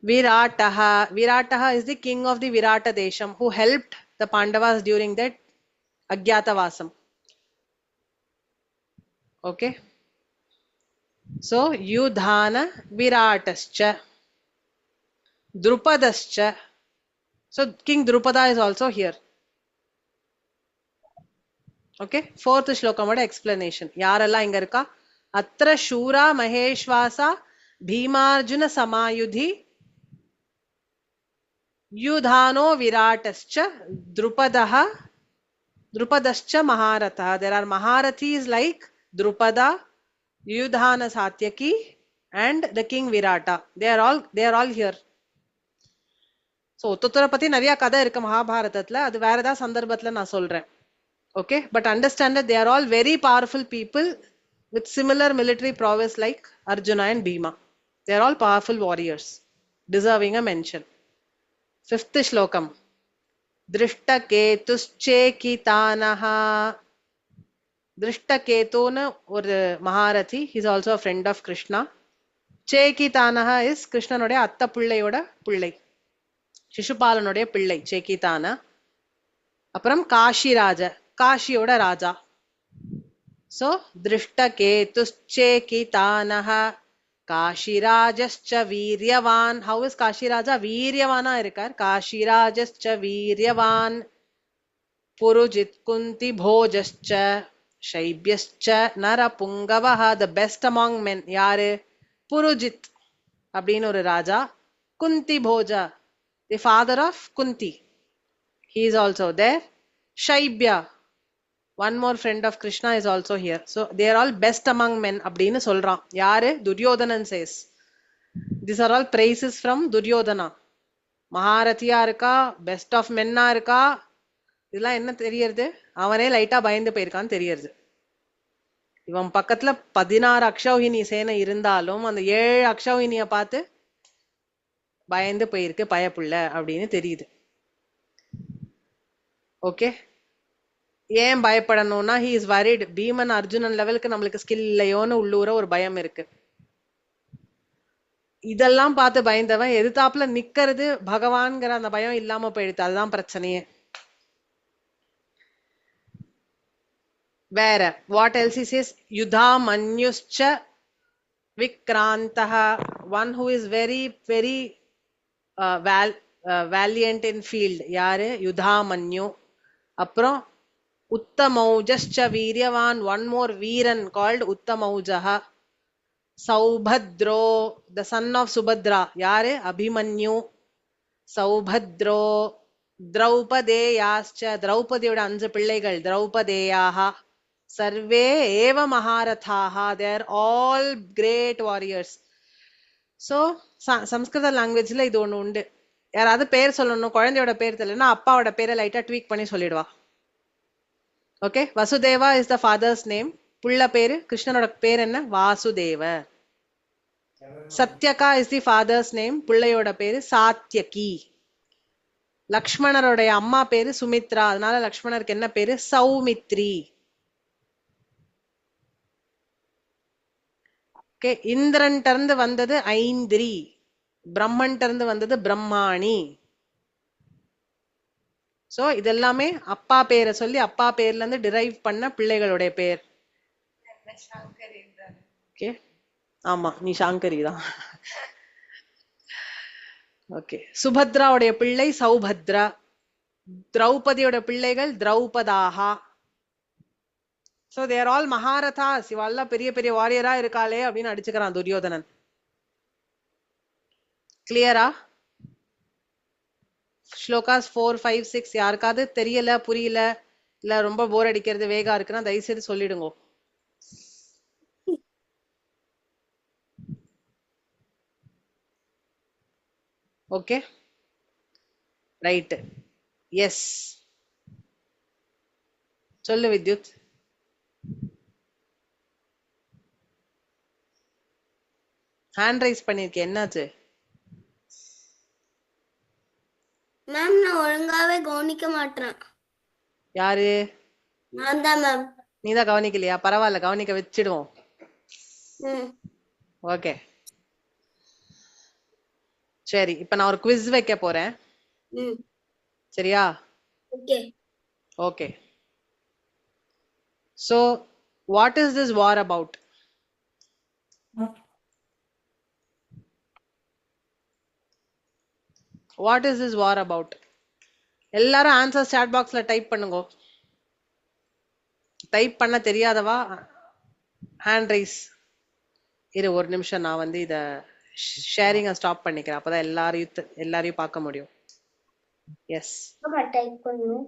S1: Virataha. Virataha is the king of the Virata Desham who helped the Pandavas during that Agyatavasam. Okay. So, Yudhana Viratascha. Drupadascha. So, King Drupada is also here. Okay. Fourth shlokamada explanation. Yaralla inga irukka? Atra Shura Maheshwasa Bhimarjuna Samayudhi Yudhano Viratascha Drupadascha Maharatha. There are Maharathis like Drupada, Yudhana Satyaki and the king Virata. They are all here. So ஒத்தொத்தரை பத்தி நிறைய கதை இருக்கு மகாபாரதத்துல. அது வேற ஏதாவது சந்தர்ப்பத்துல நான் சொல்றேன். Okay, but understand that they are all very powerful people with similar military prowess like Arjuna and Bhima. They are all powerful warriors deserving a mention. Fifth shlokam. Drishtaketuschekitanaha. Drishtaketuna ஒரு மகாரதி. He is also a friend of Krishna. Chekitanaha is கிருஷ்ணனுடைய அத்தை பிள்ளையோட பிள்ளை, சிசுபாலனுடைய பிள்ளை சேக்கிதான. அப்புறம் காஷிராஜ, காஷியோட ராஜா. So, Drishtaketuschekitanaha Kashirajascha Viryavan. How is Kashiraja? Viryavana irukar. Kashirajascha Viryavan Purujit Kunti Bhojascha Shaibhyascha Narapungavaha. The best among men. Yaru? Purujit அப்படின்னு ஒரு ராஜா. Kunti Bhoja, the father of Kunti, he is also there. Shaibya, one more friend of Krishna, is also here. So they are all best among men அப்படின்னு சொல்றான். யாரு? Duryodhanan says. These are all praises from Duryodhana. மகாரதியா இருக்கா, best of மென்னா இருக்கா. இதெல்லாம் என்ன தெரியறது? அவனே லைட்டா பயந்து போயிருக்கான்னு தெரியறது. இவன் பக்கத்துல 16 அக்ஷௌஹினி சேனை இருந்தாலும் அந்த 7 அக்ஷௌஹினிய பார்த்து பயந்து போயிருக்கு பயப்புள்ள அப்படின்னு தெரியுது. ஓகே, ஏன் பயப்படணும்னா he is worried. Bheeman Arjunan லெவலுக்கு நம்மளுக்கு ஸ்கில் இல்லையோன்னு உள்ளூர ஒரு பயம் இருக்கு. இதெல்லாம் பார்த்து பயந்தவன் எதிர்த்தாப்புல நிக்கிறது பகவான்கிற அந்த பயம் இல்லாம போயிடுது. அதுதான் பிரச்சனையே. வேற what else he says? Yudha Manyuscha Vikrantaha, one who is very valiant in field. யாரு? Yudha Manyu. அப்புறம் Uttamaujascha Viryavan, one more Veeran called Uttamaujaha. Saubhadro, the son of Subhadra. யாரு? Abhimanyu. Saubhadro. Draupadeyascha, Draupadiyoda 5 பிள்ளைகள். Draupadeyaha. Sarve eva Maharathaha. They are all great warriors. So, சம்ஸ்கிருத லாங்குவேஜ்ல இது ஒண்ணு உண்டு. யாராவது பேர் சொல்லணும், குழந்தையோட பேர் தெரியலன்னா அப்பாவோட பேரை லைட்டா ட்வீக் பண்ணி சொல்லிடுவா. Okay, Vasudeva is the father's name. புள்ள பேரு, கிருஷ்ணனோட பேர் என்ன? Vasudeva. Satyaka is the father's name. பிள்ளையோட பேரு சாத்யகி. லக்ஷ்மணருடைய அம்மா பேரு சுமித்ரா, அதனால லக்ஷ்மணருக்கு என்ன பேரு? சௌமித்ரி. ஓகே, இந்திரன் இருந்து வந்தது ஐந்திரி, பிரம்மன் இருந்து வந்தது பிரம்மாணி. சோ இதெல்லாமே அப்பா பேரை சொல்லி அப்பா பேர்ல இருந்து டிரைவ் பண்ண பிள்ளைகளுடைய பேர். ஓகே, ஆமா நீ சாங்கரி தான். ஓகே, சுபத்ராவுடைய பிள்ளை சௌபத்ரா, திரௌபதியோட பிள்ளைகள் திரௌபதாகா. So they are all Maharathas. இவெல்லாம் பெரிய பெரிய வாரியரா இருக்காளே அப்படின்னு அடிச்சுக்கிறான் துரியோதனன். கிளியரா? ஸ்லோகாஸ் 4, 5, 6 யாருக்காவது தெரியல, புரியல, இல்ல ரொம்ப போர் அடிக்கிறது, வேகா இருக்குன்னா தயவு செய்து சொல்லிடுங்க. Okay right. எஸ் சொல்லு வித்யுத். ஹேண்ட் ரைஸ் பண்ணிருக்கேன், என்னாச்சு?
S2: மேம் நான் ஒழுங்காவே கவனிக்க மாட்டேன்.
S1: யாரு?
S2: நான் தான் மேம்.
S1: நீதான் கவனிக்கலையா? பரவாயில்ல, கவனிக்க வச்சிடுவோம். ஓகே சரி, இப்ப நான் ஒரு குவிஸ் வைக்க போறேன். சரியா?
S2: Okay.
S1: Okay, so what is this war about? What is this war about? எல்லாரும் ஆன்சர் chat பாக்ஸ்ல டைப் பண்ணுங்க. டைப் பண்ண தெரியாதவா ஹேண்ட் ரைஸ். இரு ஒரு நிமிஷம், நான் வந்து இத ஷேரிங்க ஸ்டாப் பண்ணிக்கிறேன், அப்பதான் எல்லாரையும் பார்க்க முடியும். எஸ்,
S2: டைப் பண்ணனும்.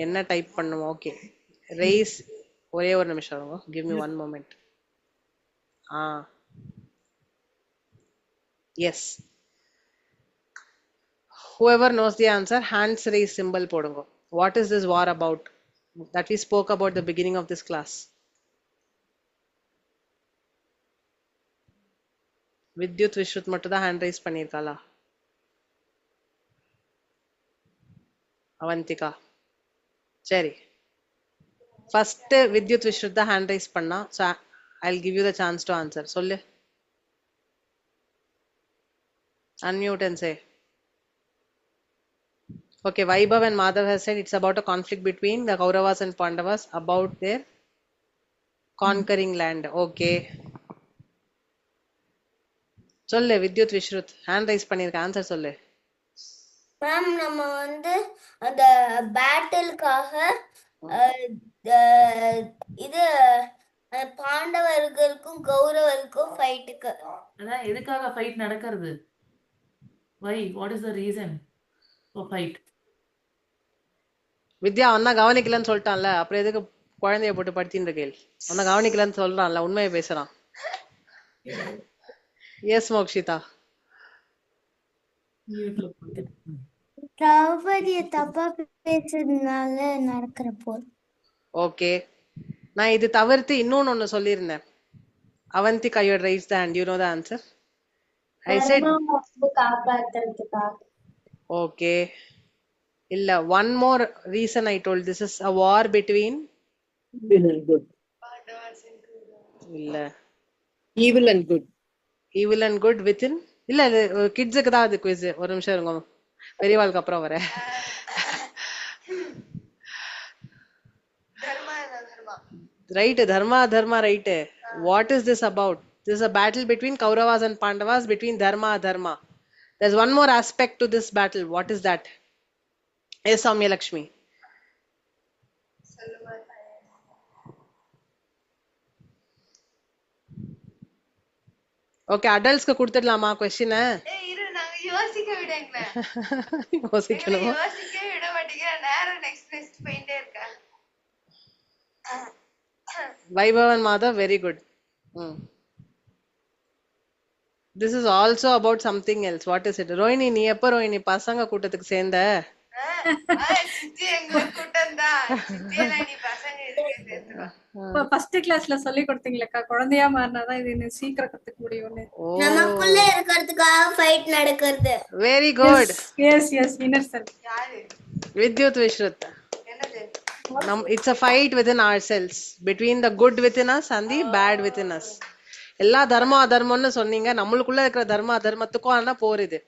S1: என்ன டைப் பண்ணுவோம்? ஓகே ரைஸ், ஒரே ஒரு நிமிஷம் இருங்க, give me one moment. Yes, whoever knows the answer, hands raise symbol போடுங்க. What is this war about that we spoke about the beginning of this class? Vidyut Vishrut மட்டும் தான் ஹேண்ட் ரைஸ் பண்ணிருக்காளா? அவந்திகா சரி, first Vidyut விஸ்ருத் தான் hand rice பண்ணா. so I'll give you the chance to answer. சொல்லு, unmute and say. Okay, Vaibhav and Madhav has said it's about a conflict between the Kauravas and Pandavas about their conquering land. Okay, சொல்லு Vidyut விஸ்ருத், hand rice பண்ணிருக்க, answer சொல்லு.
S2: Ma'am நம்ம வந்து அந்த பேட்டிலுக்காக இது பாண்டவர்களுக்கும் கௌரவர்களுக்கும் ஃபைட்டுக்கு.
S4: அதான் எதுக்காக ஃபைட் நடக்கிறது? why, what is the reason for fight?
S1: வித்யா ஒன்னா கவனிக்கலன்னு சொல்லிட்டான்ல, அப்புறம் எதுக்கு குழந்தைய போட்டு படுத்தின்னு இருக்கேள்? ஒன்னா கவனிக்கலன்னு சொல்றான்ல, உண்மையை பேசுறான். எஸ் மோக்ஷிதா.
S2: திரௌபதியை தப்பா பேசுறதுனால நடக்கிற போர்.
S1: ஓகே, நான் இது தவிர்த்து இன்னொன்னு ஒன்னு சொல்லியிருந்தேன். Avantika, you had raised the hand. You know the answer? I said
S2: காப்பாத்துறதுக்காக.
S1: okay, இல்ல, one more reason I told. This is a war between
S3: Evil and good.
S1: இல்ல
S3: Evil and good.
S1: evil and good within. இல்ல இது கிட்ஸுக்கு தான் அது quiz. ஒரு நிமிஷம் இருங்க, பெரியவாளுக்கு அப்புறம் வரேன். Right, Dharma Dharma right. What is this about? This is a battle between Kauravas and Pandavas, between dharma dharma. There's one more aspect to this battle. What is that? Yes, Soumya Lakshmi. ஓகே, அடல்ட்ஸ்க்கு கொடுத்துடலாமா question?
S5: இரு நாங்க யோசிக்க விடுங்க.
S1: யோசிக்கணும்,
S5: யோசிக்க விட மாட்டீங்க. நேரா நெக்ஸ்ட் போயிட்டே இருக்க.
S1: Vaibhav and Madhav, very good. This is also about something else. What is it? Rohini, நீ எப்ப ரோஹினி பசங்க கூட்டத்துக்கு சேர்ந்த?
S5: சித்தி எங்க கூட்டம் தான். சித்தியெல்லாம் நீ பசங்க இதுக்கே சேர்த்துக்கோ.
S6: ஃபர்ஸ்ட் கிளாஸ்ல சொல்லி கொடுத்தீங்களா, குழந்தையா மாறினாதான் இது சீக்கிரம் கத்துக்க முடியும்னு.
S2: நமக்குள்ள இருக்கிறதுக்காக ஃபைட் நடக்கிறது.
S1: Very good.
S6: Yes yes, inner self.
S5: யாரு?
S1: வித்யுத் விஸ்ருத்.
S5: என்னது?
S1: It's a fight within ourselves, between the good within us and the bad within us. எல்லா தர்மம் அதர்மம்னு சொன்னீங்க, நம்மளுக்குள்ள இருக்கிற தர்ம அதர்மத்துக்கும் ஆனா போர் இது.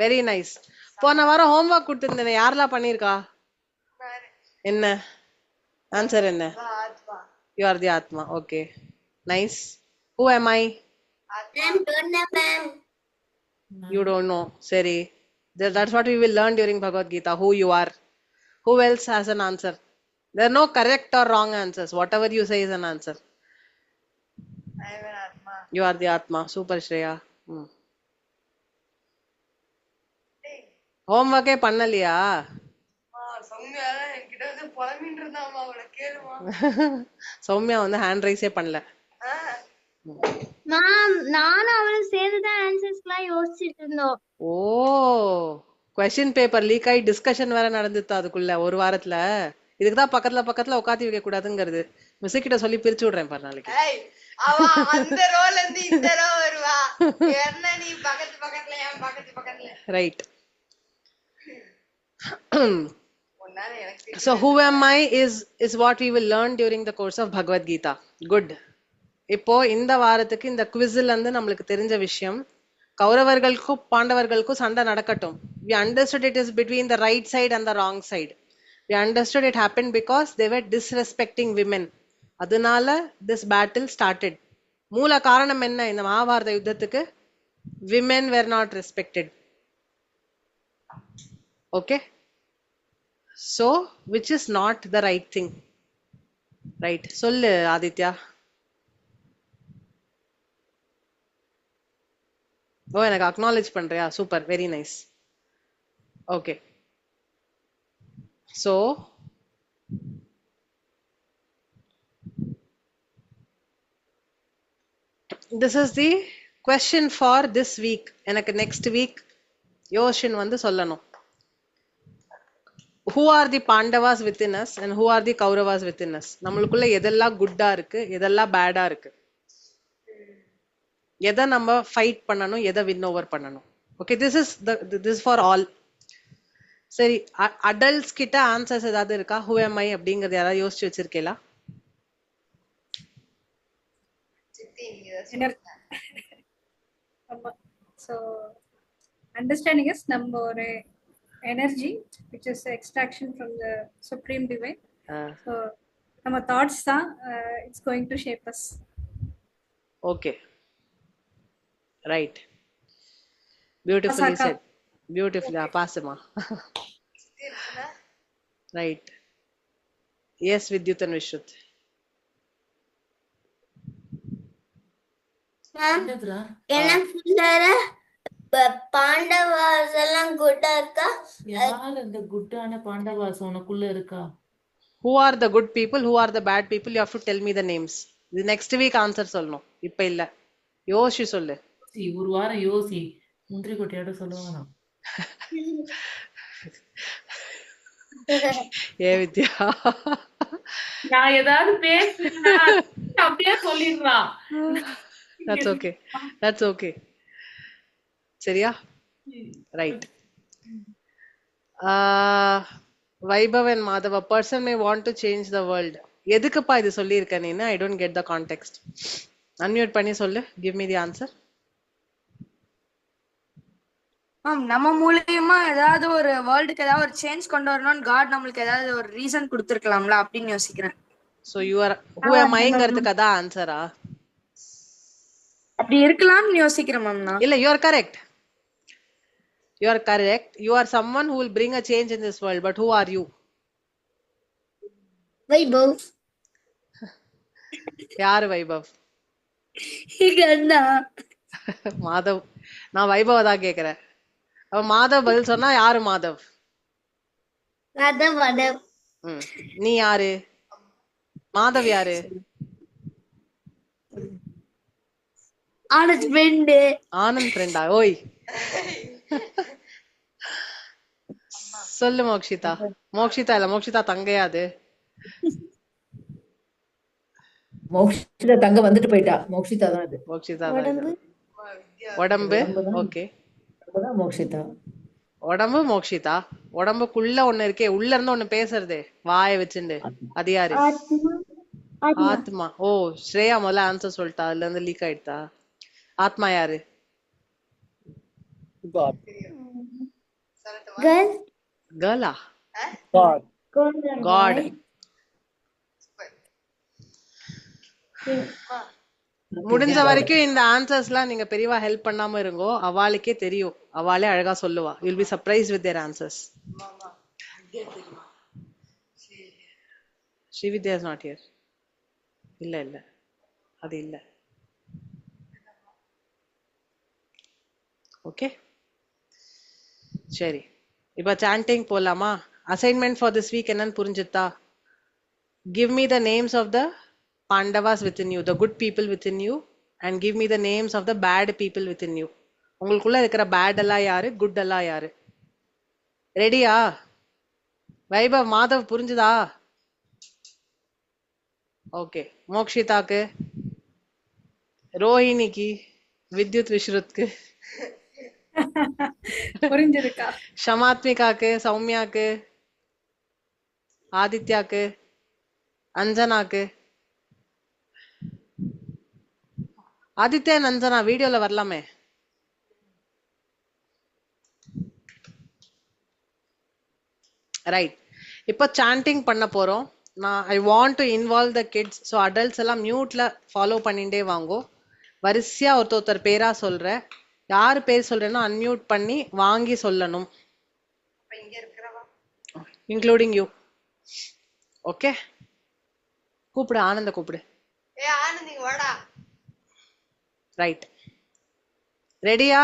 S1: Very nice. போன வாரம் ஹோம்ஒர்க் கொடுத்திருந்தேன், யாரெல்லாம் பண்ணிருக்கா? என்ன ஆன்சர்? என்ன? யூ ஆர் தி ஆத்மா. Okay, nice. Who am I?
S2: Ma'am, don't know, ma'am.
S1: You don't know. Seri. That's what we will learn during Bhagavad Gita, who you are. Who else has an answer? There are no correct or wrong answers. Whatever you say is an answer.
S5: I am an Atma.
S1: You are the Atma. Super, Shreya. Homework ஏ பண்ணலையா?
S5: சௌமியா என்கிட்ட வந்து புலம்பிட்டு இருந்தாமா, அவளை கேளுமா.
S1: சௌமியா வந்து hand ரைஸே பண்ணல.
S2: Ma'am, நானும் அவளும் சேர்ந்து தான் ஆன்சர்ஸ்லாம் யோசிச்சுட்டு இருந்தோம்.
S1: ஓ, கொஸ்டின் பேப்பர் லீக் ஆகி டிஸ்கஷன் வேற நடந்துச்சு அதுக்குள்ள ஒரு வாரத்துல. இதுக்குதான் பக்கத்துல உட்காந்து வைக்க கூடாதுங்கிறது. மிஸ் கிட்ட சொல்லி பிரிச்சு விடுறேன் பாரு நாளைக்கு.
S5: அவ அந்த ரோல இருந்து இந்த ரோ வருவா. என்ன நீ பக்கத்துல ஏன் பக்கத்துல. Right.
S1: So who am I is what we will learn during the course of Bhagavad Gita. Good. இப்போ இந்த வாரத்துக்கு இந்த குவிஸ்ல இருந்து நம்மளுக்கு தெரிஞ்ச விஷயம், கௌரவர்களுக்கும் பாண்டவர்களுக்கும் சண்டை நடக்கட்டும். We understood it is between the right side and the wrong side. We understood it happened because they were disrespecting women. அதனால this battle started. மூல காரணம் என்ன இந்த மகாபாரத யுத்தத்துக்கு? Women were not respected. Okay? So, which is not the right thing. Right? சொல்லு ஆதித்யா. ஓ, எனக்கு acknowledge பண்றியா? Super, very nice. Okay, so this is the question for this week. எனக்கு நெக்ஸ்ட் வீக் யோஷன் வந்து சொல்லணும். Who are the Pandavas within us and who are the Kauravas within us? நம்மளுக்குள்ள எதெல்லாம் குட்டா இருக்கு, எதெல்லாம் பேடா இருக்கு, எதை நம்ம ஃபைட் பண்ணணும், எதை வின் ஓவர் பண்ணணும். Okay, this for all. சரி, அடல்ட்ஸ் கிட்ட ஆன்சர்ஸ் ஏதாவது இருக்கா? ஹூ am I அப்படிங்கறது யாராவது யோசிச்சு வச்சிருக்கீங்களா?
S6: So understanding is நம்ம ஒரு energy which is extraction from the supreme divine. So நம்ம thoughts தான் it's going to shape us.
S1: Okay, right, beautifully said. Beautifully. Pasama. Right. Yes, Vidyut and Vishuddh.
S4: என்னதுடா?
S2: பாண்டவாஸ் எல்லாம் குட்டா இருக்கா?
S4: யார் அந்த குட்டான பாண்டவாஸ் உனக்குள்ள இருக்கா?
S1: Who are the good people? Who are the bad people? You have to tell me the names. The next week answer சொல்லணும். இப்ப இல்ல, யோசி சொல்லு.
S4: ஒரு வாரம் யோசி, முந்திரி கொட்டையோட சொல்லுவாங்க.
S1: ஏ வித்யா,
S4: நான் ஏதாவது பேசுறேன்னா அப்படியே சொல்லிடுறான்.
S1: that's okay, that's okay. சரியா? Right. Vaibhav and Madhav, a person may want to change the world. எதுக்குப்பா இது சொல்லியிருக்க நீன்னு? I don't get the context. Unmute பண்ணி சொல்லு. Give me the answer.
S7: நம்ம மூலியமா ஏதாவது ஒரு வேர்ல்டுக்கு ஏதாவது ஒரு சேஞ்ச் கொண்டு வரணும்னு காட் நம்மளுக்கு ஏதாவது ஒரு ரீசன் கொடுத்திருக்கலாம்ல அப்படின்னு யோசிக்கிறேன்.
S1: So you are who am I-ங்கிறதுக்கு அதான் ஆன்சரா?
S7: அப்படி இருக்கலாம்னு யோசிக்கிறேன் மேம் நான்.
S1: இல்ல, you are correct. You are correct. You are someone who will bring a change in this world, but who are you?
S2: Vaibhav.
S1: யாரு வைபவ்?
S2: அண்ணா
S1: மாதவ். நான் வைபவ தான் கேக்குறேன். அவ மாதவ் பதில் சொன்னா யாரு மாதவ்?
S2: மாதவ்.
S1: நீ யாரு? மாதவ் யாரு?
S2: ஆனந்த் ஃப்ரெண்ட்.
S1: ஆனந்த் ஃப்ரெண்டா? ஓய் சொல்லு மோக்ஷிதா. மோக்ஷிதா இல்ல, மோக்ஷிதா தங்கையாது.
S3: மோக்ஷிதா தங்க வந்துட்டு போயிட்டா. மோக்ஷிதா தான் அது.
S1: மோக்ஷிதா தான். உடம்பு. ஓகே,
S3: மோக்ஷிதா.
S1: உடம்பு மோக்ஷிதா. உடம்புக்குள்ள ஒண்ணு இருக்கே, உள்ள இருந்து ஒண்ணு பேசுறதே வாயை வச்சுண்டு, அது யாரு? ஆத்மா. ஓ, ஸ்ரேயா முதல்ல ஆன்சர் சொல்லிட்டா, அதுல இருந்து லீக் ஆயிடுதா? ஆத்மா யாரு? கேர்ளா? காட். முடிஞ்ச வரைக்கும் இந்த ஆன்சர்ஸ்லாம் நீங்க பெரியவா ஹெல்ப் பண்ணாம இருங்கோ, அவளுக்கே தெரியும், அவளே அழகா சொல்லுவா. You will be surprised with their answers. Srividya is not here. இல்ல இல்ல, அது இல்ல. ஓகே, சரி. இப்ப சாண்டிங் போலாமா? அசைன்மெண்ட் ஃபார் திஸ் வீக் என்னன்னு புரிஞ்சுதா? Give me the names of the Pandavas within you, the good people within you, and give me the names of the bad people within you. உங்களுக்குள்ள இருக்கிற bad எல்லாம் யாரு, good எல்லாம் யாரு? ரெடியா? வைபவ், மாதவ் புரிஞ்சுதா? ஓகே. மோக்ஷிதாக்கு, ரோஹிணிக்கு, வித்யுத் விஸ்ருத்க்கு,
S6: புரிஞ்சிருக்கா?
S1: ஷமாத்மிகாக்கு, சௌமியாக்கு, ஆதித்யாக்கு, அஞ்சனாக்கு. ஆதித்யா அஞ்சனா வீடியோல வரலாமே. ரைட். இப்போ சாண்டிங் பண்ண போறோம். நான் I want to involve the kids. So adults எல்லாம் மியூட்ல ஃபாலோ பண்ணிட்டே வாங்கோ. வரிசையா ஒருத்தர் பேரா சொல்றேன். யாரு பேர் சொல்றேன்னா அன்மியூட் பண்ணி வாங்கி சொல்லணும், இன்க்ளூடிங் யூ. ஓகே, கூப்பிடு, ஆனந்த கூப்பிடு.
S5: ஆனந்தி வாடா.
S1: ரைட், ரெடியா?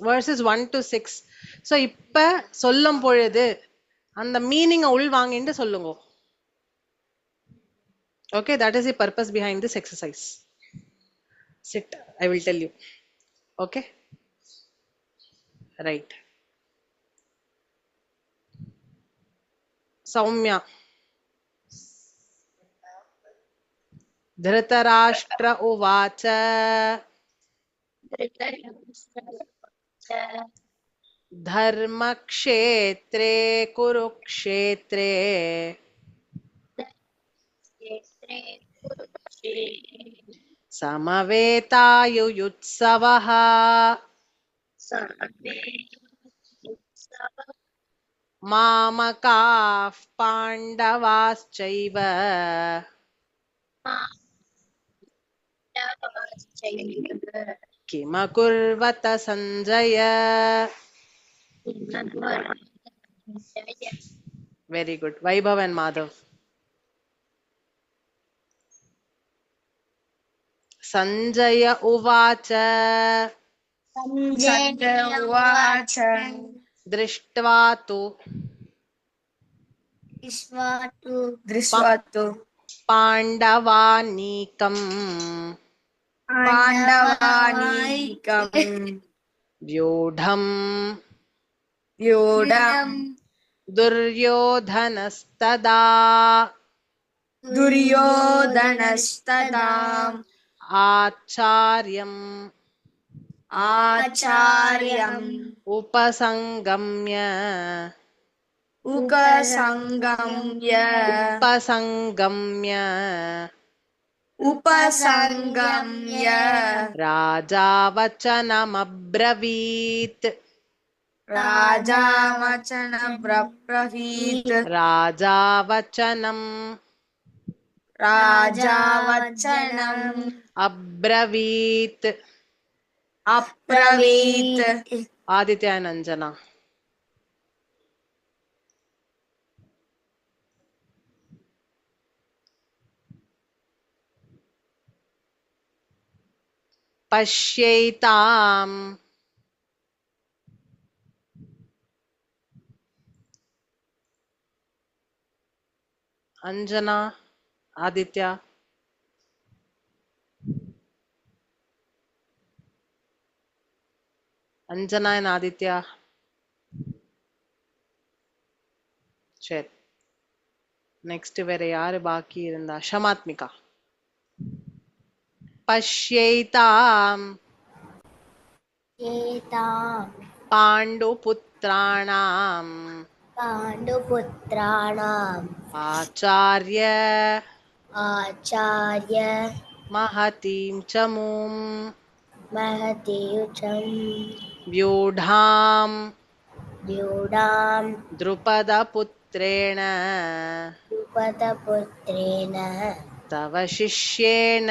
S1: verses 1 to 6. ஸோ இப்ப சொல்லும் பொழுது அந்த மீனிங்கை உள் வாங்கிட்டு சொல்லுங்க. Okay, that is the purpose behind this exercise. Sit, I will tell you. Okay, right. Soumya. Dhritarashtra उवाच धर्मक्षेत्रे कुरुक्षेत्रे समवेतायुयुत्सवः मामकाः पाण्डवाश्चैव किमकुर्वत Sanjaya? Very good. Vaibhav and Madhav. Sanjaya उवाच दृष्ट्वा तु पाण्डवानीकम् व्यूढम् दुर्योधनस्तदा आचार्यम् उपसंगम्य राजा वचनमब्रवीत्. राजा वचनम् अब्रवीत्. आदित्य and अंजना. पश्यैताम् अंजना, आदित्य. अंजना and आदित्य. சரி, நெக்ஸ்ட் வேற யாரு பாக்கி இருந்தா? ஷமாத்மிகா. पश्यैताम् पाण्डुपुत्राणाम्
S8: पाण्डुपुत्राणाम्
S1: आचार्य
S8: आचार्य
S1: महतीं च मूं
S8: महतीयुचं
S1: व्यूढां
S8: व्यूढां
S1: द्रुपदपुत्रेण
S8: द्रुपदपुत्रेण
S1: तव शिष्येण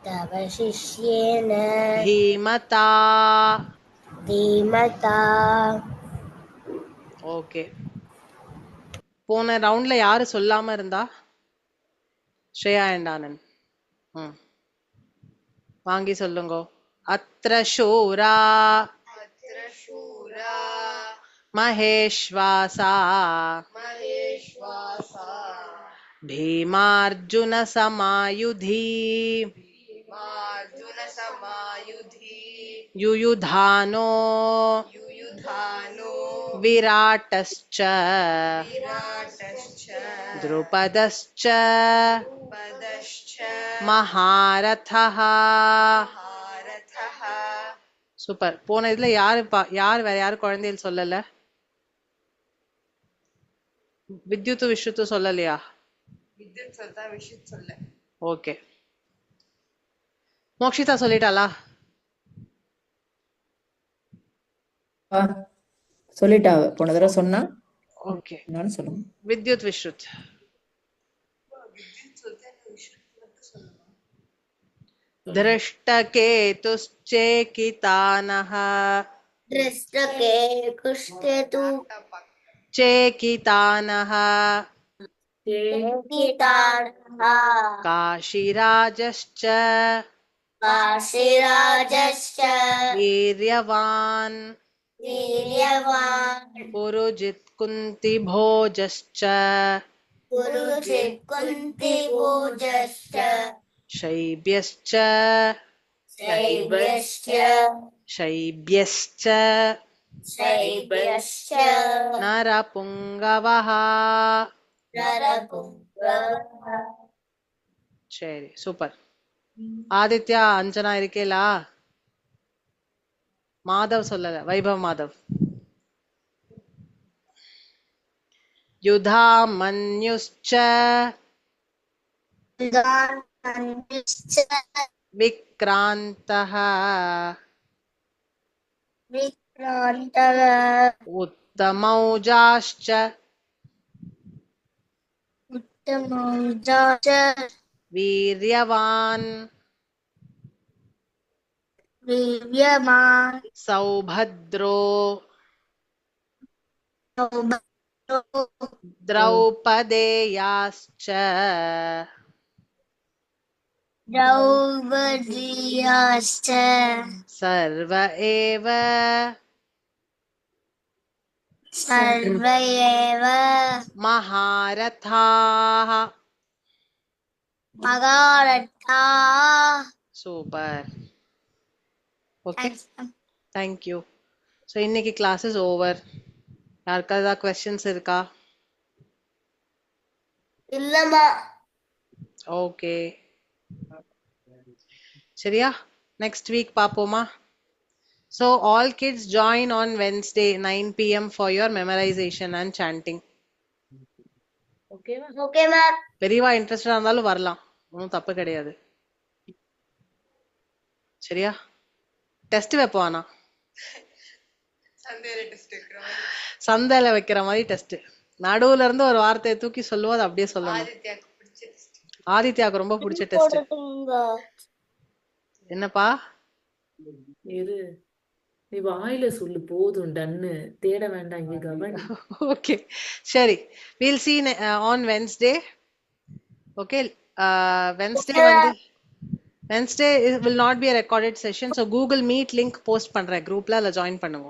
S8: तव शिष्येन
S1: धीमता.
S8: धीमता.
S1: ஓகே, போன ரவுண்ட்ல யாரு சொல்லாம இருந்தா? ஸ்ரேயா அண்ட் ஆனந்த். வாங்கி சொல்லுங்க. அத்ர சூரா
S5: अत्र शूरा
S1: மகேஷ்வாசா
S5: महेश्वासा
S1: भीमार्जुन समायुधि
S5: भीमार्जुन समायुधि
S1: युयुधानो
S5: युयुधानो
S1: विराटश्च
S5: विराटश्च
S1: द्रुपदश्च
S5: द्रुपदश्च
S1: महारथः.
S5: महारथः.
S1: சூப்பர். போன இதுல யார் வேற யாரு குழந்தைகள் சொல்லல? வித்யுத்து விஷ்ணுத்து சொல்லலையா?
S5: வித்யுத் சொல்றா, விஷித் சொல்ல.
S1: ஓகே, மோக்ஷிதா சொல்லிட்டாளா?
S3: சொல்லிட்டா, போன தடவை சொன்னா.
S1: ஓகே,
S3: என்னன்னு சொல்லுங்க.
S1: வித்யுத் விஷ்ணுத். दृष्टकेतुश्चेकितानः
S8: दृष्टके कुष्ठेतु
S1: चेकितानः
S8: चेकितानः
S1: काशीराजश्च
S8: काशीराजश्च
S1: वीर्यवान्
S8: वीर्यवान्
S1: पुरुजित् कुन्तिभोजश्च
S8: पुरुजित् कुन्तिभोजश्च
S1: शैब्यश्च
S8: शैब्यश्च
S1: शैब्यश्च
S8: शैब्यश्च
S1: नरपुङ्गवः.
S8: नरपुङ्गवः.
S1: சரி, சூப்பர். ஆதித்யா அஞ்சனா இருக்கேலா? மாதவ் சொல்லல, வைபவ் மாதவ். யுதாமன்யுश्च विक्रान्तः
S8: विक्रान्तः
S1: उत्तमौजाश्च
S8: उत्तमौजाश्च
S1: वीर्यवान्
S8: वीर्यवान्
S1: सौभद्रो
S8: सौभद्रो
S1: द्रौपदेयाश्च
S8: द्रौपदीयाश्च
S1: सर्व एव महारथाः.
S8: महारथाः.
S1: சூப்பர். Okay, thank you. ஸோ இன்னைக்கு கிளாஸ் இஸ் ஓவர். யாருக்காவது ஏதாவது கொஸ்டின்ஸ் இருக்கா?
S8: இல்லம்மா.
S1: ஓகே, சரியா? நெக்ஸ்ட் வீக் பாப்போமா? So all kids join on Wednesday 9 p.m. for your memorization and chanting.
S4: ஓகேவா?
S8: Okay ma'am.
S1: பெரியவா இன்ட்ரெஸ்டா இருந்தாலும் வரலாம், ஒன்றும் தப்பு கிடையாது. சரியா? டெஸ்ட் வைப்போம். ஆனா
S5: சந்தேக டெஸ்ட் வைக்கிற மாதிரி.
S1: சந்தையில வைக்கிற மாதிரி டெஸ்ட். நடுவுல இருந்து ஒரு வார்த்தையை தூக்கி சொல்லுவோம், அது அப்படியே சொல்லணும்.
S5: ஆதித்யாக்கு பிடிச்ச டெஸ்ட்.
S1: ஆதித்யாவுக்கு ரொம்ப பிடிச்ச டெஸ்ட் என்னப்பா?
S4: இரு, நீ வாயில சொல்லு போதும். டன்னு தேட வேண்டாம், இங்க கவனி.
S1: ஓகே, சரி. we'll see on Wednesday. Okay, Wednesday will not be a recorded session, so Google Meet link post பண்றேன் குரூப்ல, அதுல ஜாயின் பண்ணுங்க.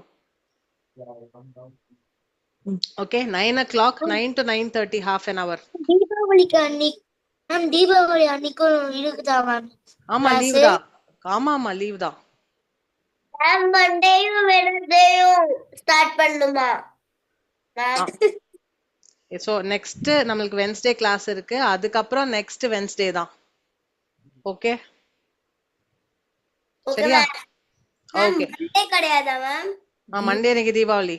S1: Okay, 9 o'clock, 9 to 9:30, half an hour.
S8: தீபாவளிக்கு அன்னைக்கு மேம், தீபாவளி அன்னைக்கும் இருக்குதா மேம்?
S1: ஆமா, லீவ் தான். ஆமா, லீவ் தான்.
S8: மேம் மண்டேயும் வெனஸ்டேயும் ஸ்டார்ட் பண்ணுமா?
S1: ஸோ நெக்ஸ்ட் நம்மளுக்கு வென்ஸ்டே கிளாஸ் இருக்கு, அதுக்கப்புறம் நெக்ஸ்ட் வென்ஸ்டே தான். ஓகே, சரியா? ஓகே,
S8: மண்டே கிடையாதா மேம்?
S1: மண்டே இன்னைக்கு தீபாவளி.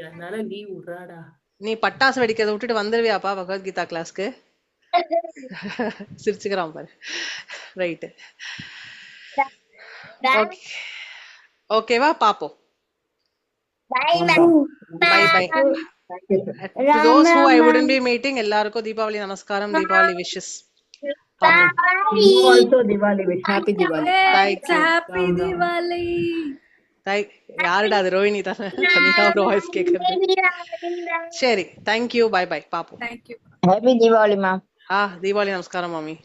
S4: அதனால லீவ் விடுறாடா.
S1: நீ பட்டாசு வெடிக்கிறத விட்டுட்டு வந்துருவியாப்பா பகவத்கீதா கிளாஸ்க்கு? சிரிச்சுக்கிறான் பாரு. ரைட்டு, ஓகேவா? பாப்போம்.
S8: Bye, ma'am.
S1: Bye bye. To those who I wouldn't be meeting, எல்லாருக்கும் தீபாவளி நமஸ்காரம், Deepavali wishes.
S3: You also Diwali wish. Happy Diwali.
S1: Thank you.
S6: Happy Diwali.
S1: யாருடா அது? ரோஹிணி தானே? தனியா ஒரு வாய்ஸ் கேக்குறது. சரி, தேங்க்யூ, பை பை, பாப்போம்.
S6: Thank you.
S7: Happy Deepavali ma'am.
S1: Deepavali நமஸ்காரம் மாமி.